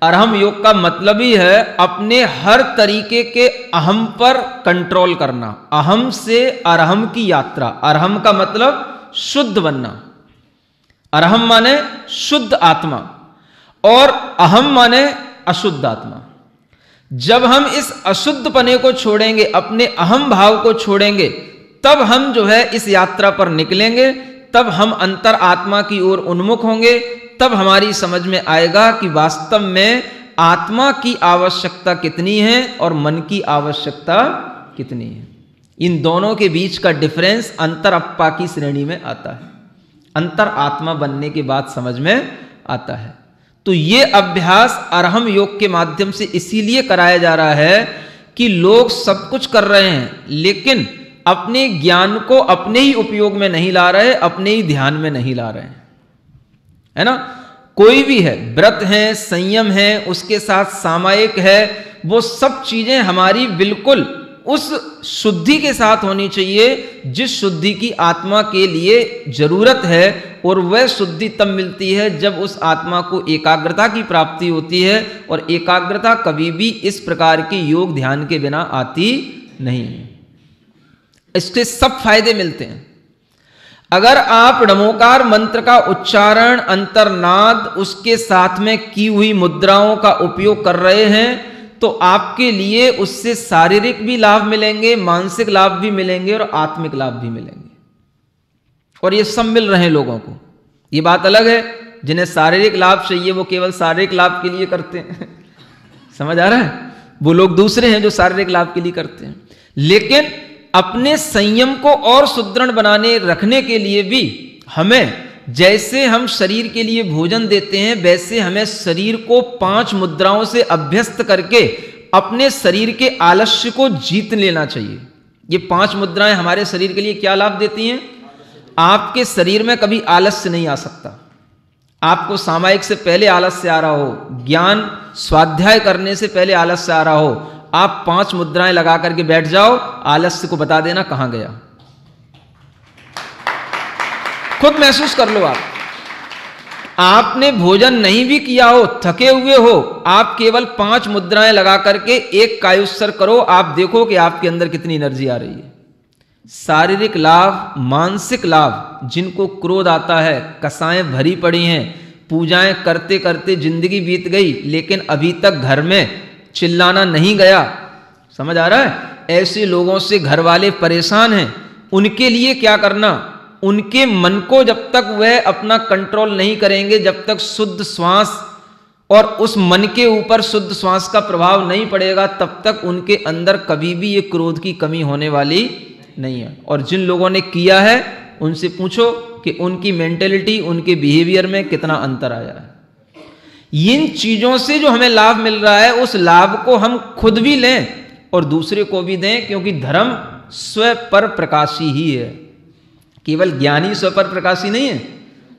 अरहम योग का मतलब ही है अपने हर तरीके के अहम पर कंट्रोल करना। अहम से अरहम की यात्रा। अरहम का मतलब शुद्ध बनना। अरहम माने शुद्ध आत्मा और अहम माने अशुद्ध आत्मा। जब हम इस अशुद्ध पने को छोड़ेंगे, अपने अहम भाव को छोड़ेंगे, तब हम जो है इस यात्रा पर निकलेंगे। तब हम अंतर आत्मा की ओर उन्मुख होंगे। तब हमारी समझ में आएगा कि वास्तव में आत्मा की आवश्यकता कितनी है और मन की आवश्यकता कितनी है। इन दोनों के बीच का डिफरेंस अंतर अप्पा की श्रेणी में आता है। अंतर आत्मा बनने के बाद समझ में आता है। तो ये अभ्यास अरहम योग के माध्यम से इसीलिए कराया जा रहा है कि लोग सब कुछ कर रहे हैं लेकिन अपने ज्ञान को अपने ही उपयोग में नहीं ला रहे, अपने ही ध्यान में नहीं ला रहे हैं, है ना। कोई भी है, व्रत है, संयम है, उसके साथ सामायिक है, वो सब चीजें हमारी बिल्कुल उस शुद्धि के साथ होनी चाहिए जिस शुद्धि की आत्मा के लिए जरूरत है। और वह शुद्धि तब मिलती है जब उस आत्मा को एकाग्रता की प्राप्ति होती है। और एकाग्रता कभी भी इस प्रकार के योग ध्यान के बिना आती नहीं है। इसके सब फायदे मिलते हैं। अगर आप नमोकार मंत्र का उच्चारण, अंतर्नाद, उसके साथ में की हुई मुद्राओं का उपयोग कर रहे हैं तो आपके लिए उससे शारीरिक भी लाभ मिलेंगे, मानसिक लाभ भी मिलेंगे और आत्मिक लाभ भी मिलेंगे। और ये सब मिल रहे हैं लोगों को। ये बात अलग है, जिन्हें शारीरिक लाभ चाहिए वो केवल शारीरिक लाभ के लिए करते हैं। समझ आ रहा है? वो लोग दूसरे हैं जो शारीरिक लाभ के लिए करते हैं। लेकिन अपने संयम को और सुदृढ़ बनाने रखने के लिए भी हमें, जैसे हम शरीर के लिए भोजन देते हैं, वैसे हमें शरीर को 5 मुद्राओं से अभ्यस्त करके अपने शरीर के आलस्य को जीत लेना चाहिए। ये 5 मुद्राएं हमारे शरीर के लिए क्या लाभ देती हैं? आपके शरीर में कभी आलस्य नहीं आ सकता। आपको सामायिक से पहले आलस्य आ रहा हो, ज्ञान स्वाध्याय करने से पहले आलस्य आ रहा हो, आप 5 मुद्राएं लगा करके बैठ जाओ, आलस्य को बता देना कहां गया। खुद महसूस कर लो। आपने भोजन नहीं भी किया हो, थके हुए हो, आप केवल 5 मुद्राएं लगा करके एक कायुस्सर करो, आप देखो कि आपके अंदर कितनी एनर्जी आ रही है। शारीरिक लाभ, मानसिक लाभ, जिनको क्रोध आता है, कसाएं भरी पड़ी हैं, पूजाएं करते करते जिंदगी बीत गई लेकिन अभी तक घर में चिल्लाना नहीं गया। समझ आ रहा है? ऐसे लोगों से घर वाले परेशान हैं। उनके लिए क्या करना? उनके मन को जब तक वह अपना कंट्रोल नहीं करेंगे, जब तक शुद्ध श्वास और उस मन के ऊपर शुद्ध श्वास का प्रभाव नहीं पड़ेगा, तब तक उनके अंदर कभी भी ये क्रोध की कमी होने वाली नहीं है। और जिन लोगों ने किया है उनसे पूछो कि उनकी मेंटेलिटी, उनके बिहेवियर में कितना अंतर आया है। इन चीजों से जो हमें लाभ मिल रहा है, उस लाभ को हम खुद भी लें और दूसरे को भी दें, क्योंकि धर्म स्व पर प्रकाशी ही है। केवल ज्ञानी स्व पर प्रकाशी नहीं है,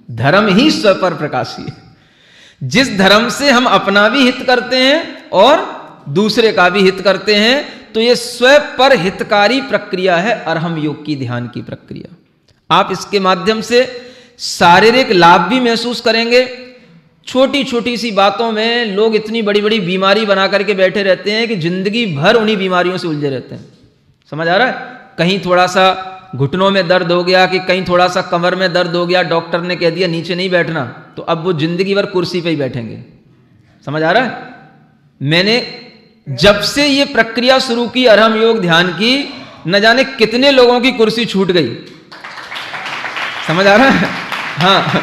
धर्म ही स्व पर प्रकाशी है। जिस धर्म से हम अपना भी हित करते हैं और दूसरे का भी हित करते हैं, तो यह स्व पर हितकारी प्रक्रिया है अरहम योग की, ध्यान की प्रक्रिया। आप इसके माध्यम से शारीरिक लाभ भी महसूस करेंगे। छोटी छोटी सी बातों में लोग इतनी बड़ी बड़ी बीमारी बना करके बैठे रहते हैं कि जिंदगी भर उन्हीं बीमारियों से उलझे रहते हैं। समझ आ रहा है? कहीं थोड़ा सा घुटनों में दर्द हो गया कि कहीं थोड़ा सा कमर में दर्द हो गया, डॉक्टर ने कह दिया नीचे नहीं बैठना, तो अब वो जिंदगी भर कुर्सी पे ही बैठेंगे। समझ आ रहा है? मैंने जब से ये प्रक्रिया शुरू की अरहम योग ध्यान की, न जाने कितने लोगों की कुर्सी छूट गई। समझ आ रहा है? हाँ।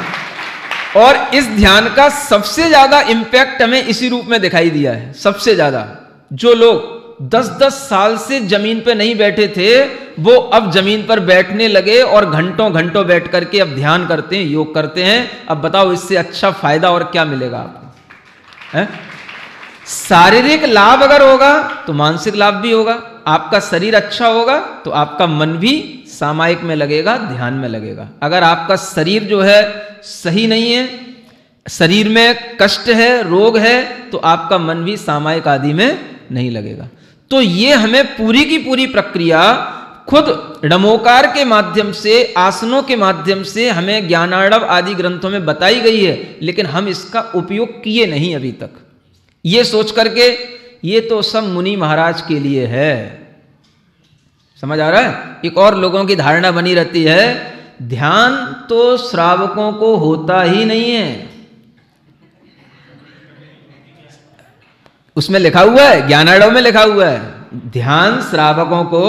और इस ध्यान का सबसे ज्यादा इंपैक्ट हमें इसी रूप में दिखाई दिया है। सबसे ज्यादा जो लोग 10-10 साल से जमीन पे नहीं बैठे थे, वो अब जमीन पर बैठने लगे और घंटों घंटों बैठ करके अब ध्यान करते हैं, योग करते हैं। अब बताओ इससे अच्छा फायदा और क्या मिलेगा आपको? है? शारीरिक लाभ अगर होगा तो मानसिक लाभ भी होगा। आपका शरीर अच्छा होगा तो आपका मन भी सामायिक में लगेगा, ध्यान में लगेगा। अगर आपका शरीर जो है सही नहीं है, शरीर में कष्ट है, रोग है, तो आपका मन भी सामायिक आदि में नहीं लगेगा। तो ये हमें पूरी की पूरी प्रक्रिया खुद णमोकार के माध्यम से, आसनों के माध्यम से हमें ज्ञानार्णव आदि ग्रंथों में बताई गई है, लेकिन हम इसका उपयोग किए नहीं अभी तक। ये सोच करके ये तो सब मुनि महाराज के लिए है। समझ आ रहा है? एक और लोगों की धारणा बनी रहती है, ध्यान तो श्रावकों को होता ही नहीं है। उसमें लिखा हुआ है, ज्ञानार्णव में लिखा हुआ है, ध्यान श्रावकों को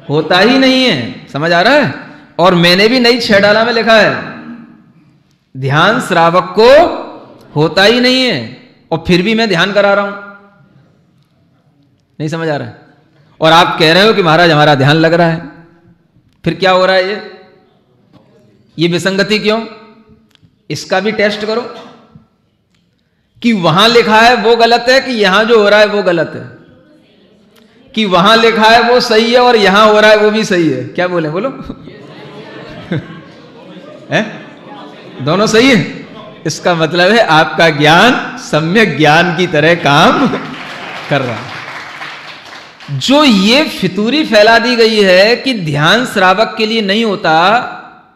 होता ही नहीं है। समझ आ रहा है? और मैंने भी नई 6 डाला में लिखा है, ध्यान श्रावक को होता ही नहीं है, और फिर भी मैं ध्यान करा रहा हूं। नहीं समझ आ रहा है? और आप कह रहे हो कि महाराज हमारा ध्यान लग रहा है, फिर क्या हो रहा है? ये विसंगति क्यों? इसका भी टेस्ट करो कि वहां लिखा है वो गलत है कि यहां जो हो रहा है वो गलत है, कि वहां लिखा है वो सही है और यहां हो रहा है वो भी सही है। क्या बोले? बोलो। है? दोनों सही है। इसका मतलब है आपका ज्ञान सम्यक ज्ञान की तरह काम कर रहा है। जो ये फितूरी फैला दी गई है कि ध्यान श्रावक के लिए नहीं होता,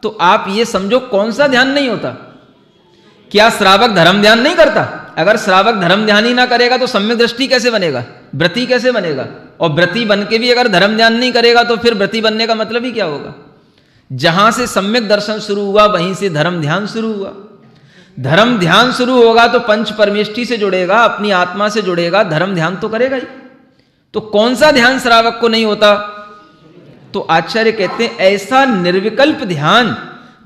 तो आप ये समझो कौन सा ध्यान नहीं होता? क्या श्रावक धर्म ध्यान नहीं करता? अगर श्रावक धर्म ध्यान ही ना करेगा तो सम्यक दृष्टि कैसे बनेगा? व्रती कैसे बनेगा? और व्रती बन के भी अगर धर्म ध्यान नहीं करेगा तो फिर व्रती बनने का मतलब ही क्या होगा? जहां से सम्यक दर्शन शुरू हुआ वहीं से धर्म ध्यान शुरू हुआ। धर्म ध्यान शुरू होगा तो पंच परमेष्टि से जुड़ेगा, अपनी आत्मा से जुड़ेगा, धर्म ध्यान तो करेगा ही। तो कौन सा ध्यान श्रावक को नहीं होता? तो आचार्य कहते हैं ऐसा निर्विकल्प ध्यान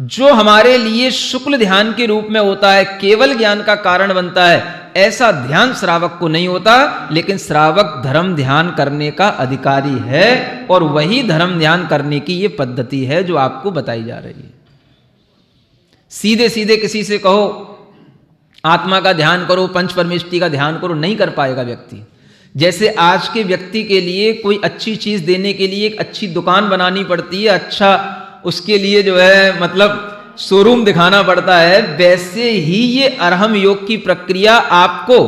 जो हमारे लिए शुक्ल ध्यान के रूप में होता है, केवल ज्ञान का कारण बनता है, ऐसा ध्यान श्रावक को नहीं होता। लेकिन श्रावक धर्म ध्यान करने का अधिकारी है, और वही धर्म ध्यान करने की ये पद्धति है जो आपको बताई जा रही है। सीधे सीधे किसी से कहो आत्मा का ध्यान करो, पंच परमेष्टि का ध्यान करो, नहीं कर पाएगा व्यक्ति। जैसे आज के व्यक्ति के लिए कोई अच्छी चीज देने के लिए एक अच्छी दुकान बनानी पड़ती है, अच्छा उसके लिए जो है मतलब शोरूम दिखाना पड़ता है, वैसे ही ये अरहम योग की प्रक्रिया आपको,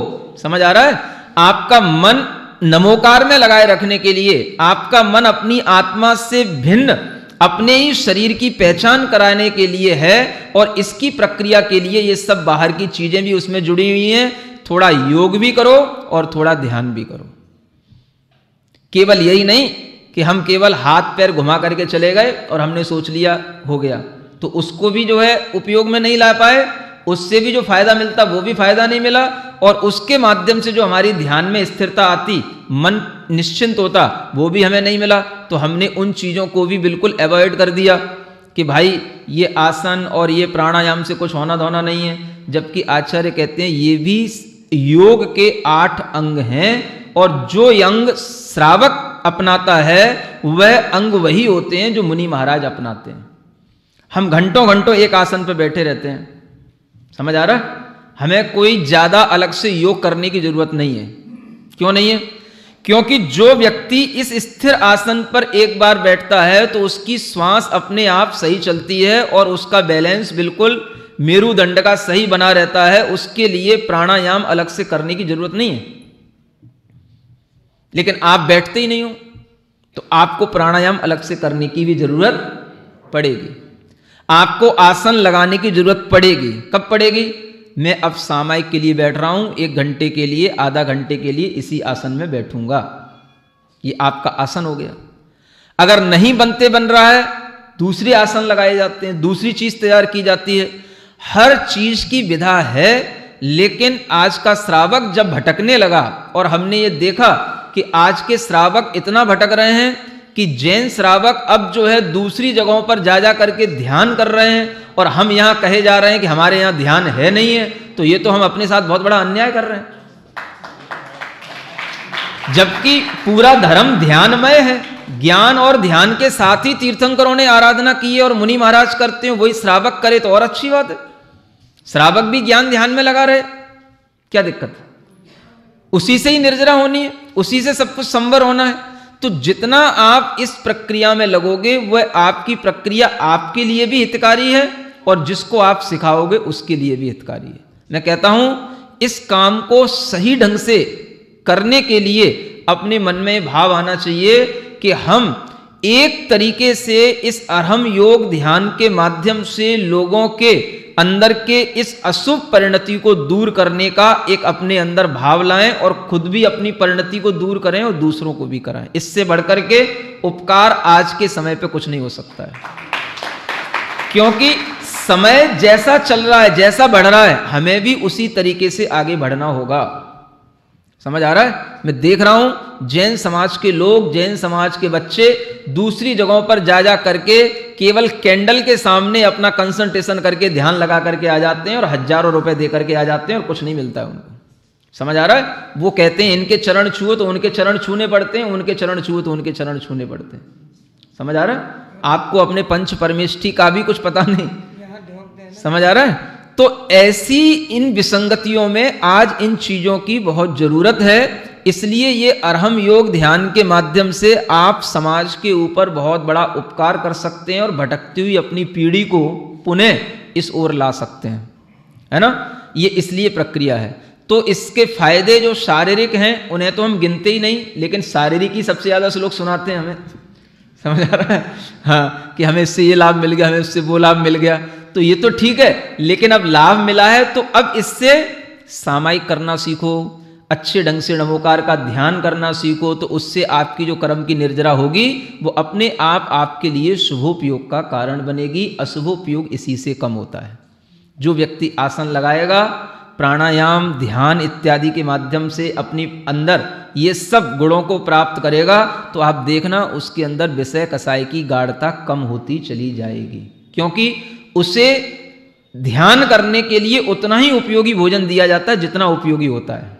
समझ आ रहा है? आपका मन नमोकार में लगाए रखने के लिए, आपका मन अपनी आत्मा से भिन्न अपने ही शरीर की पहचान कराने के लिए है। और इसकी प्रक्रिया के लिए ये सब बाहर की चीजें भी उसमें जुड़ी हुई हैं। थोड़ा योग भी करो और थोड़ा ध्यान भी करो। केवल यही नहीं कि हम केवल हाथ पैर घुमा करके चले गए और हमने सोच लिया हो गया, तो उसको भी जो है उपयोग में नहीं ला पाए, उससे भी जो फायदा मिलता वो भी फायदा नहीं मिला, और उसके माध्यम से जो हमारी ध्यान में स्थिरता आती, मन निश्चिंत होता, वो भी हमें नहीं मिला। तो हमने उन चीजों को भी बिल्कुल अवॉइड कर दिया कि भाई ये आसन और ये प्राणायाम से कुछ होना धोना नहीं है। जबकि आचार्य कहते हैं ये भी योग के 8 अंग हैं, और जो अंग श्रावक अपनाता है वह अंग वही होते हैं जो मुनि महाराज अपनाते हैं। हम घंटों घंटों एक आसन पर बैठे रहते हैं, समझ आ रहा है? हमें कोई ज्यादा अलग से योग करने की जरूरत नहीं है। क्यों नहीं है? क्योंकि जो व्यक्ति इस स्थिर आसन पर एक बार बैठता है तो उसकी श्वास अपने आप सही चलती है और उसका बैलेंस बिल्कुल मेरुदंड का सही बना रहता है। उसके लिए प्राणायाम अलग से करने की जरूरत नहीं है। लेकिन आप बैठते ही नहीं हो तो आपको प्राणायाम अलग से करने की भी जरूरत पड़ेगी। आपको आसन लगाने की जरूरत पड़ेगी। कब पड़ेगी? मैं अब सामायिक के लिए बैठ रहा हूं, 1 घंटे के लिए, आधा घंटे के लिए इसी आसन में बैठूंगा, ये आपका आसन हो गया। अगर नहीं बन रहा है, दूसरे आसन लगाए जाते हैं, दूसरी चीज तैयार की जाती है। हर चीज की विधा है। लेकिन आज का श्रावक जब भटकने लगा, और हमने ये देखा कि आज के श्रावक इतना भटक रहे हैं कि जैन श्रावक अब जो है दूसरी जगहों पर जा करके ध्यान कर रहे हैं, और हम यहां कहे जा रहे हैं कि हमारे यहां ध्यान है नहीं है। तो ये तो हम अपने साथ बहुत बड़ा अन्याय कर रहे हैं। जबकि पूरा धर्म ध्यानमय है। ज्ञान और ध्यान के साथ ही तीर्थंकरों ने आराधना की है और मुनि महाराज करते हैं, वही श्रावक करे तो और अच्छी बात है। श्रावक भी ज्ञान ध्यान में लगा रहे, क्या दिक्कत है? उसी से ही निर्जरा होनी है, उसी से सब कुछ संवर होना है। तो जितना आप इस प्रक्रिया में लगोगे वह आपकी प्रक्रिया आपके लिए भी हितकारी है और जिसको आप सिखाओगे उसके लिए भी हितकारी है। मैं कहता हूं इस काम को सही ढंग से करने के लिए अपने मन में भाव आना चाहिए कि हम एक तरीके से इस अरहम योग ध्यान के माध्यम से लोगों के अंदर के इस अशुभ परिणति को दूर करने का एक अपने अंदर भाव लाएं और खुद भी अपनी परिणति को दूर करें और दूसरों को भी कराएं। इससे बढ़कर के उपकार आज के समय पे कुछ नहीं हो सकता है, क्योंकि समय जैसा चल रहा है, जैसा बढ़ रहा है, हमें भी उसी तरीके से आगे बढ़ना होगा। समझ आ रहा है? मैं देख रहा हूं जैन समाज के लोग, जैन समाज के बच्चे दूसरी जगहों पर जा करके केवल कैंडल के सामने अपना कंसंट्रेशन करके ध्यान लगा करके आ जाते हैं और हजारों रुपए दे करके आ जाते हैं और कुछ नहीं मिलता है उनको। समझ आ रहा है? वो कहते हैं इनके चरण छुओ तो उनके चरण छूने पड़ते हैं, उनके चरण छुओ तो उनके चरण छूने पड़ते हैं। समझ आ रहा है? आपको अपने पंच परमेष्ठी का भी कुछ पता नहीं। समझ आ रहा है? तो ऐसी इन विसंगतियों में आज इन चीजों की बहुत जरूरत है। इसलिए ये अरहम योग ध्यान के माध्यम से आप समाज के ऊपर बहुत बड़ा उपकार कर सकते हैं और भटकती हुई अपनी पीढ़ी को पुनः इस ओर ला सकते हैं, है ना? ये इसलिए प्रक्रिया है। तो इसके फायदे जो शारीरिक हैं उन्हें तो हम गिनते ही नहीं, लेकिन शारीरिक ही सबसे ज्यादा लोग सुनाते हैं हमें। समझ आ रहा है? हाँ, कि हमें इससे ये लाभ मिल गया, हमें इससे वो लाभ मिल गया। तो ये तो ठीक है, लेकिन अब लाभ मिला है तो अब इससे सामायिक करना सीखो, अच्छे ढंग से नमोकार का ध्यान करना सीखो, तो उससे आपकी जो कर्म की निर्जरा होगी वो अपने आप आपके लिए शुभोपयोग का कारण बनेगी। अशुभोपयोग इसी से कम होता है। जो व्यक्ति आसन लगाएगा, प्राणायाम, ध्यान इत्यादि के माध्यम से अपनी अंदर ये सब गुणों को प्राप्त करेगा, तो आप देखना उसके अंदर विषय कसाय की गाढ़ता कम होती चली जाएगी, क्योंकि उसे ध्यान करने के लिए उतना ही उपयोगी भोजन दिया जाता है जितना उपयोगी होता है।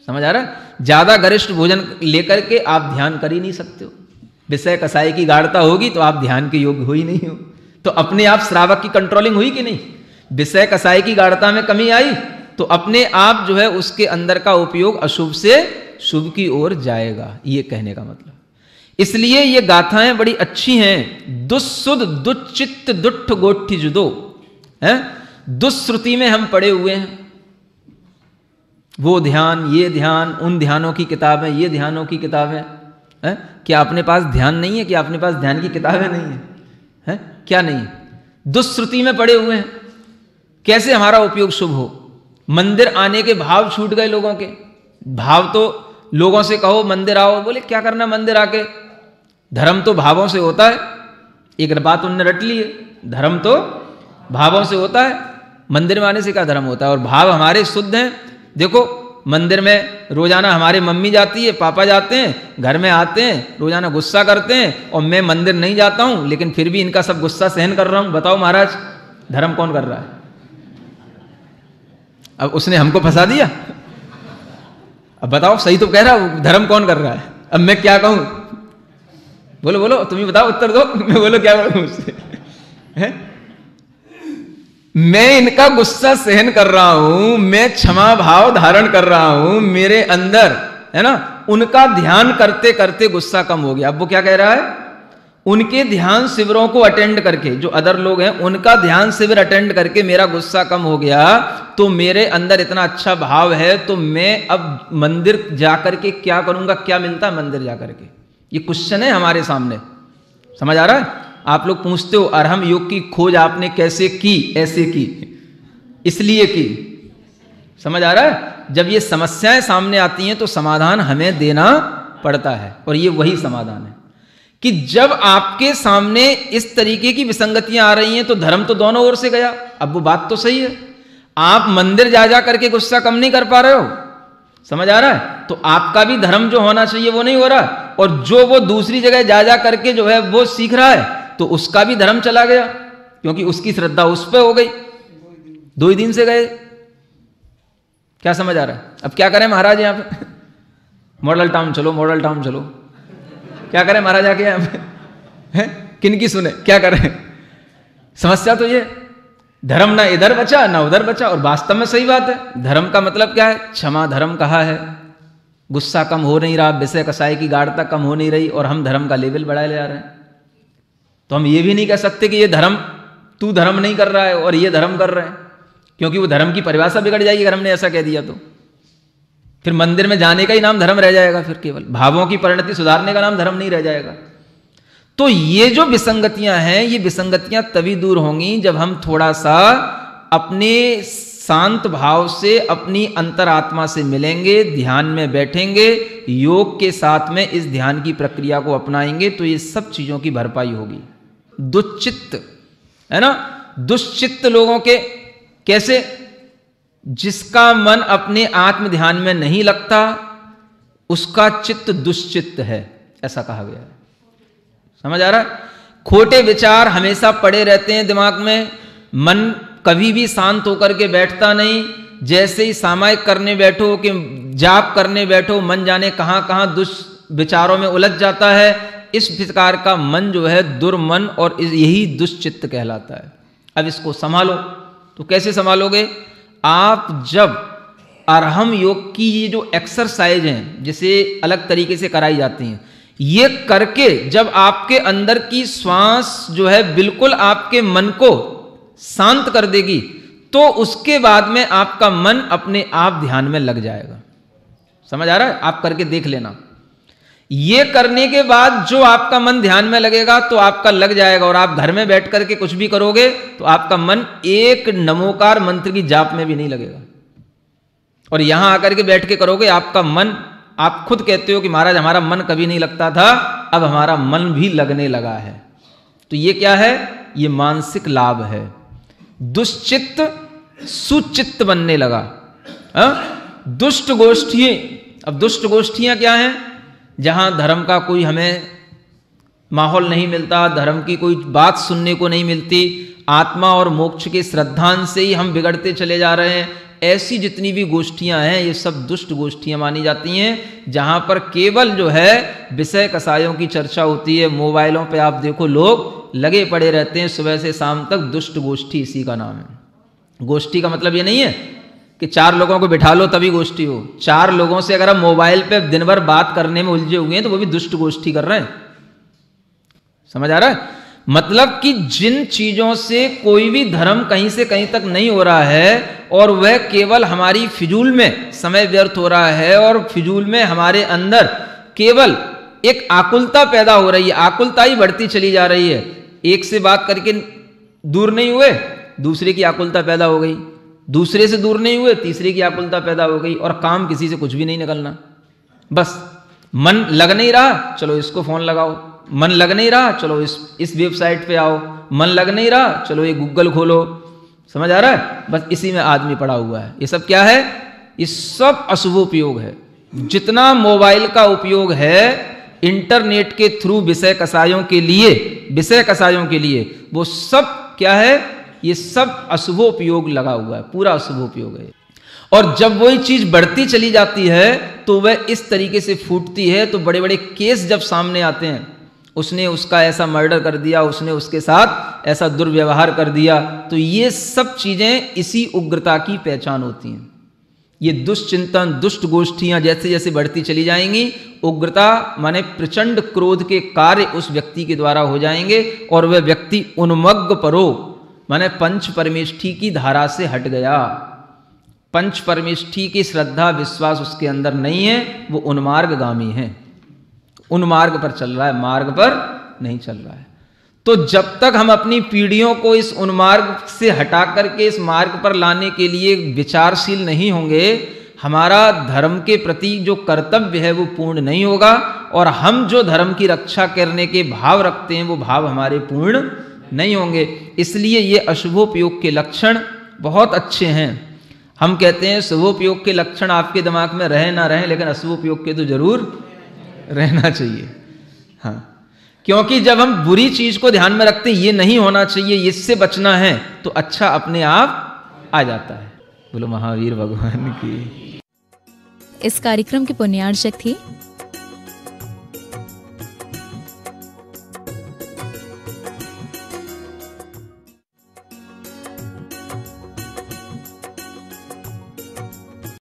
समझ आ रहा है? ज्यादा गरिष्ठ भोजन लेकर के आप ध्यान कर ही नहीं सकते हो। विषय कसाय की गाढ़ता होगी तो आप ध्यान के योग्य हो ही नहीं हो। तो अपने आप श्रावक की कंट्रोलिंग हुई कि नहीं? विषय कसाय की गाढ़ता में कमी आई तो अपने आप जो है उसके अंदर का उपयोग अशुभ से शुभ की ओर जाएगा, ये कहने का मतलब। इसलिए ये गाथाएं बड़ी अच्छी हैं। दुस्सुद दुच्चित्त दुट्ठ गोट्ठी जुदो है। दुश्रुति में हम पड़े हुए हैं। वो ध्यान, ये ध्यान, उन ध्यानों की किताबें, ये ध्यानों की किताबें है। क्या अपने पास ध्यान नहीं है? क्या अपने पास ध्यान की किताबें नहीं है? है? क्या नहीं है? दुश्रुति में पड़े हुए हैं। कैसे हमारा उपयोग शुभ हो? मंदिर आने के भाव छूट गए लोगों के। भाव तो लोगों से कहो मंदिर आओ, बोले क्या करना मंदिर आके? धर्म तो भावों से होता है। एक बात उनने रट ली है, धर्म तो भावों से होता है, मंदिर में आने से क्या धर्म होता है? और भाव हमारे शुद्ध हैं। देखो मंदिर में रोजाना हमारे मम्मी जाती है, पापा जाते हैं, घर में आते हैं, रोजाना गुस्सा करते हैं, और मैं मंदिर नहीं जाता हूं लेकिन फिर भी इनका सब गुस्सा सहन कर रहा हूं। बताओ महाराज, धर्म कौन कर रहा है? अब उसने हमको फंसा दिया। अब बताओ, सही तो कह रहा हूं, धर्म कौन कर रहा है? अब मैं क्या कहूं? बोलो बोलो, तुम ही बताओ, उत्तर दो। मैं बोलो क्या करूं उससे? मैं इनका गुस्सा सहन कर रहा हूं, मैं क्षमा भाव धारण कर रहा हूं मेरे अंदर, है ना? उनका ध्यान करते करते गुस्सा कम हो गया। अब वो क्या कह रहा है? उनके ध्यान शिविरों को अटेंड करके, जो अदर लोग हैं उनका ध्यान शिविर अटेंड करके मेरा गुस्सा कम हो गया, तो मेरे अंदर इतना अच्छा भाव है, तो मैं अब मंदिर जाकर के क्या करूंगा? क्या मिलता है मंदिर जाकर के? ये क्वेश्चन है हमारे सामने। समझ आ रहा है? आप लोग पूछते हो अरहम योग की खोज आपने कैसे की? ऐसे की, इसलिए की। समझ आ रहा है? जब ये समस्याएं सामने आती हैं तो समाधान हमें देना पड़ता है, और ये वही समाधान है कि जब आपके सामने इस तरीके की विसंगतियां आ रही हैं तो धर्म तो दोनों ओर से गया। अब वो बात तो सही है, आप मंदिर जा करके गुस्सा कम नहीं कर पा रहे हो। समझ आ रहा है? तो आपका भी धर्म जो होना चाहिए वो नहीं हो रहा, और जो वो दूसरी जगह जा करके जो है वो सीख रहा है तो उसका भी धर्म चला गया, क्योंकि उसकी श्रद्धा उस पर हो गई। 2 ही दिन से गए। क्या समझ आ रहा है? अब क्या करें महाराज? यहां पे मॉडल टाउन चलो, मॉडल टाउन चलो। क्या करें महाराज आके यहाँ पे? किन की सुने, क्या करें? समस्या तो ये, धर्म ना इधर बचा ना उधर बचा। और वास्तव में सही बात है। धर्म का मतलब क्या है? क्षमा धर्म कहा है। गुस्सा कम हो नहीं रहा, विषय कसाई की गाढ़ता कम हो नहीं रही, और हम धर्म का लेवल बढ़ाए ले जा रहे हैं। तो हम ये भी नहीं कह सकते कि ये धर्म, तू धर्म नहीं कर रहा है और ये धर्म कर रहे हैं, क्योंकि वो धर्म की परिभाषा बिगड़ जाएगी अगर हमने ऐसा कह दिया तो। फिर मंदिर में जाने का ही नाम धर्म रह जाएगा, फिर केवल भावों की परिणति सुधारने का नाम धर्म नहीं रह जाएगा। तो ये जो विसंगतियां हैं, ये विसंगतियां तभी दूर होंगी जब हम थोड़ा सा अपने शांत भाव से अपनी अंतरात्मा से मिलेंगे, ध्यान में बैठेंगे, योग के साथ में इस ध्यान की प्रक्रिया को अपनाएंगे, तो ये सब चीजों की भरपाई होगी। दुश्चित्त है ना, दुश्चित्त लोगों के कैसे? जिसका मन अपने आत्म ध्यान में नहीं लगता उसका चित्त दुश्चित्त है, ऐसा कहा गया है। समझ आ रहा है? खोटे विचार हमेशा पड़े रहते हैं दिमाग में, मन कभी भी शांत होकर के बैठता नहीं। जैसे ही सामायिक करने बैठो कि जाप करने बैठो, मन जाने कहां कहां दुष्विचारों में उलझ जाता है। इस प्रकार का मन जो है दुर्मन, और यही दुश्चित्त कहलाता है। अब इसको संभालो। तो कैसे संभालोगे? आप जब अरहम योग की ये जो एक्सरसाइज हैं, जिसे अलग तरीके से कराई जाती हैं, ये करके जब आपके अंदर की श्वास जो है बिल्कुल आपके मन को शांत कर देगी, तो उसके बाद में आपका मन अपने आप ध्यान में लग जाएगा। समझ आ रहा है? आप करके देख लेना। ये करने के बाद जो आपका मन ध्यान में लगेगा तो आपका लग जाएगा, और आप घर में बैठ करके कुछ भी करोगे तो आपका मन एक नमोकार मंत्र की जाप में भी नहीं लगेगा। और यहां आकर के बैठ के करोगे, आपका मन, आप खुद कहते हो कि महाराज हमारा मन कभी नहीं लगता था, अब हमारा मन भी लगने लगा है। तो ये क्या है? ये मानसिक लाभ है। दुश्चित्त सुचित्त बनने लगा। दुष्ट गोष्ठी, अब दुष्ट गोष्ठियां क्या हैं? जहां धर्म का कोई हमें माहौल नहीं मिलता, धर्म की कोई बात सुनने को नहीं मिलती, आत्मा और मोक्ष के श्रद्धांत से ही हम बिगड़ते चले जा रहे हैं। ऐसी जितनी भी गोष्ठियां हैं, ये सब दुष्ट गोष्ठियां मानी जाती हैं, जहां पर केवल जो है विषय कसायों की चर्चा होती है। मोबाइलों पे आप देखो लोग लगे पड़े रहते हैं सुबह से शाम तक। दुष्ट गोष्ठी इसी का नाम है। गोष्ठी का मतलब ये नहीं है कि 4 लोगों को बिठा लो तभी गोष्ठी हो। 4 लोगों से अगर हम मोबाइल पे दिन भर बात करने में उलझे हुए हैं तो वो भी दुष्ट गोष्ठी कर रहे हैं। समझ आ रहा है? मतलब कि जिन चीजों से कोई भी धर्म कहीं से कहीं तक नहीं हो रहा है, और वह केवल हमारी फिजूल में समय व्यर्थ हो रहा है, और फिजूल में हमारे अंदर केवल एक आकुलता पैदा हो रही है, आकुलता ही बढ़ती चली जा रही है। एक से बात करके दूर नहीं हुए, दूसरे की आकुलता पैदा हो गई, दूसरे से दूर नहीं हुए, तीसरे की आकुलता पैदा हो गई, और काम किसी से कुछ भी नहीं निकलना। बस मन लग नहीं रहा, चलो इसको फोन लगाओ, मन लग नहीं रहा, चलो इस वेबसाइट पे आओ, मन लग नहीं रहा, चलो ये गूगल खोलो। समझ आ रहा है? बस इसी में आदमी पड़ा हुआ है। ये सब क्या है? ये सब अशुभोपयोग है। जितना मोबाइल का उपयोग है इंटरनेट के थ्रू विषय कसायों के लिए, वो सब क्या है? ये सब अशुभोपयोग लगा हुआ है, पूरा अशुभोपयोग है। और जब वही चीज बढ़ती चली जाती है तो वह इस तरीके से फूटती है। तो बड़े बड़े केस जब सामने आते हैं, उसने उसका ऐसा मर्डर कर दिया, उसने उसके साथ ऐसा दुर्व्यवहार कर दिया, तो ये सब चीजें इसी उग्रता की पहचान होती हैं। ये दुष्चिंतन, दुष्ट गोष्ठियां जैसे जैसे बढ़ती चली जाएंगी, उग्रता माने प्रचंड क्रोध के कार्य उस व्यक्ति के द्वारा हो जाएंगे, और वह व्यक्ति उन्मग्ग परो माने पंच परमेष्ठी की धारा से हट गया। पंच परमेष्ठी की श्रद्धा विश्वास उसके अंदर नहीं है, वो उन्मार्गगामी है, उन्मार्ग पर चल रहा है, मार्ग पर नहीं चल रहा है। तो जब तक हम अपनी पीढ़ियों को इस उन्मार्ग से हटा करके इस मार्ग पर लाने के लिए विचारशील नहीं होंगे, हमारा धर्म के प्रति जो कर्तव्य है वो पूर्ण नहीं होगा, और हम जो धर्म की रक्षा करने के भाव रखते हैं वो भाव हमारे पूर्ण नहीं होंगे। इसलिए ये अशुभोपयोग के लक्षण बहुत अच्छे हैं। हम कहते हैं शुभोपयोग के लक्षण आपके दिमाग में रहे ना रहे, लेकिन अशुभोपयोग के तो जरूर रहना चाहिए। हाँ, क्योंकि जब हम बुरी चीज को ध्यान में रखते हैं, ये नहीं होना चाहिए, इससे बचना है, तो अच्छा अपने आप आ जाता है। बोलो महावीर भगवान की। इस कार्यक्रम की पुण्यार्चक थी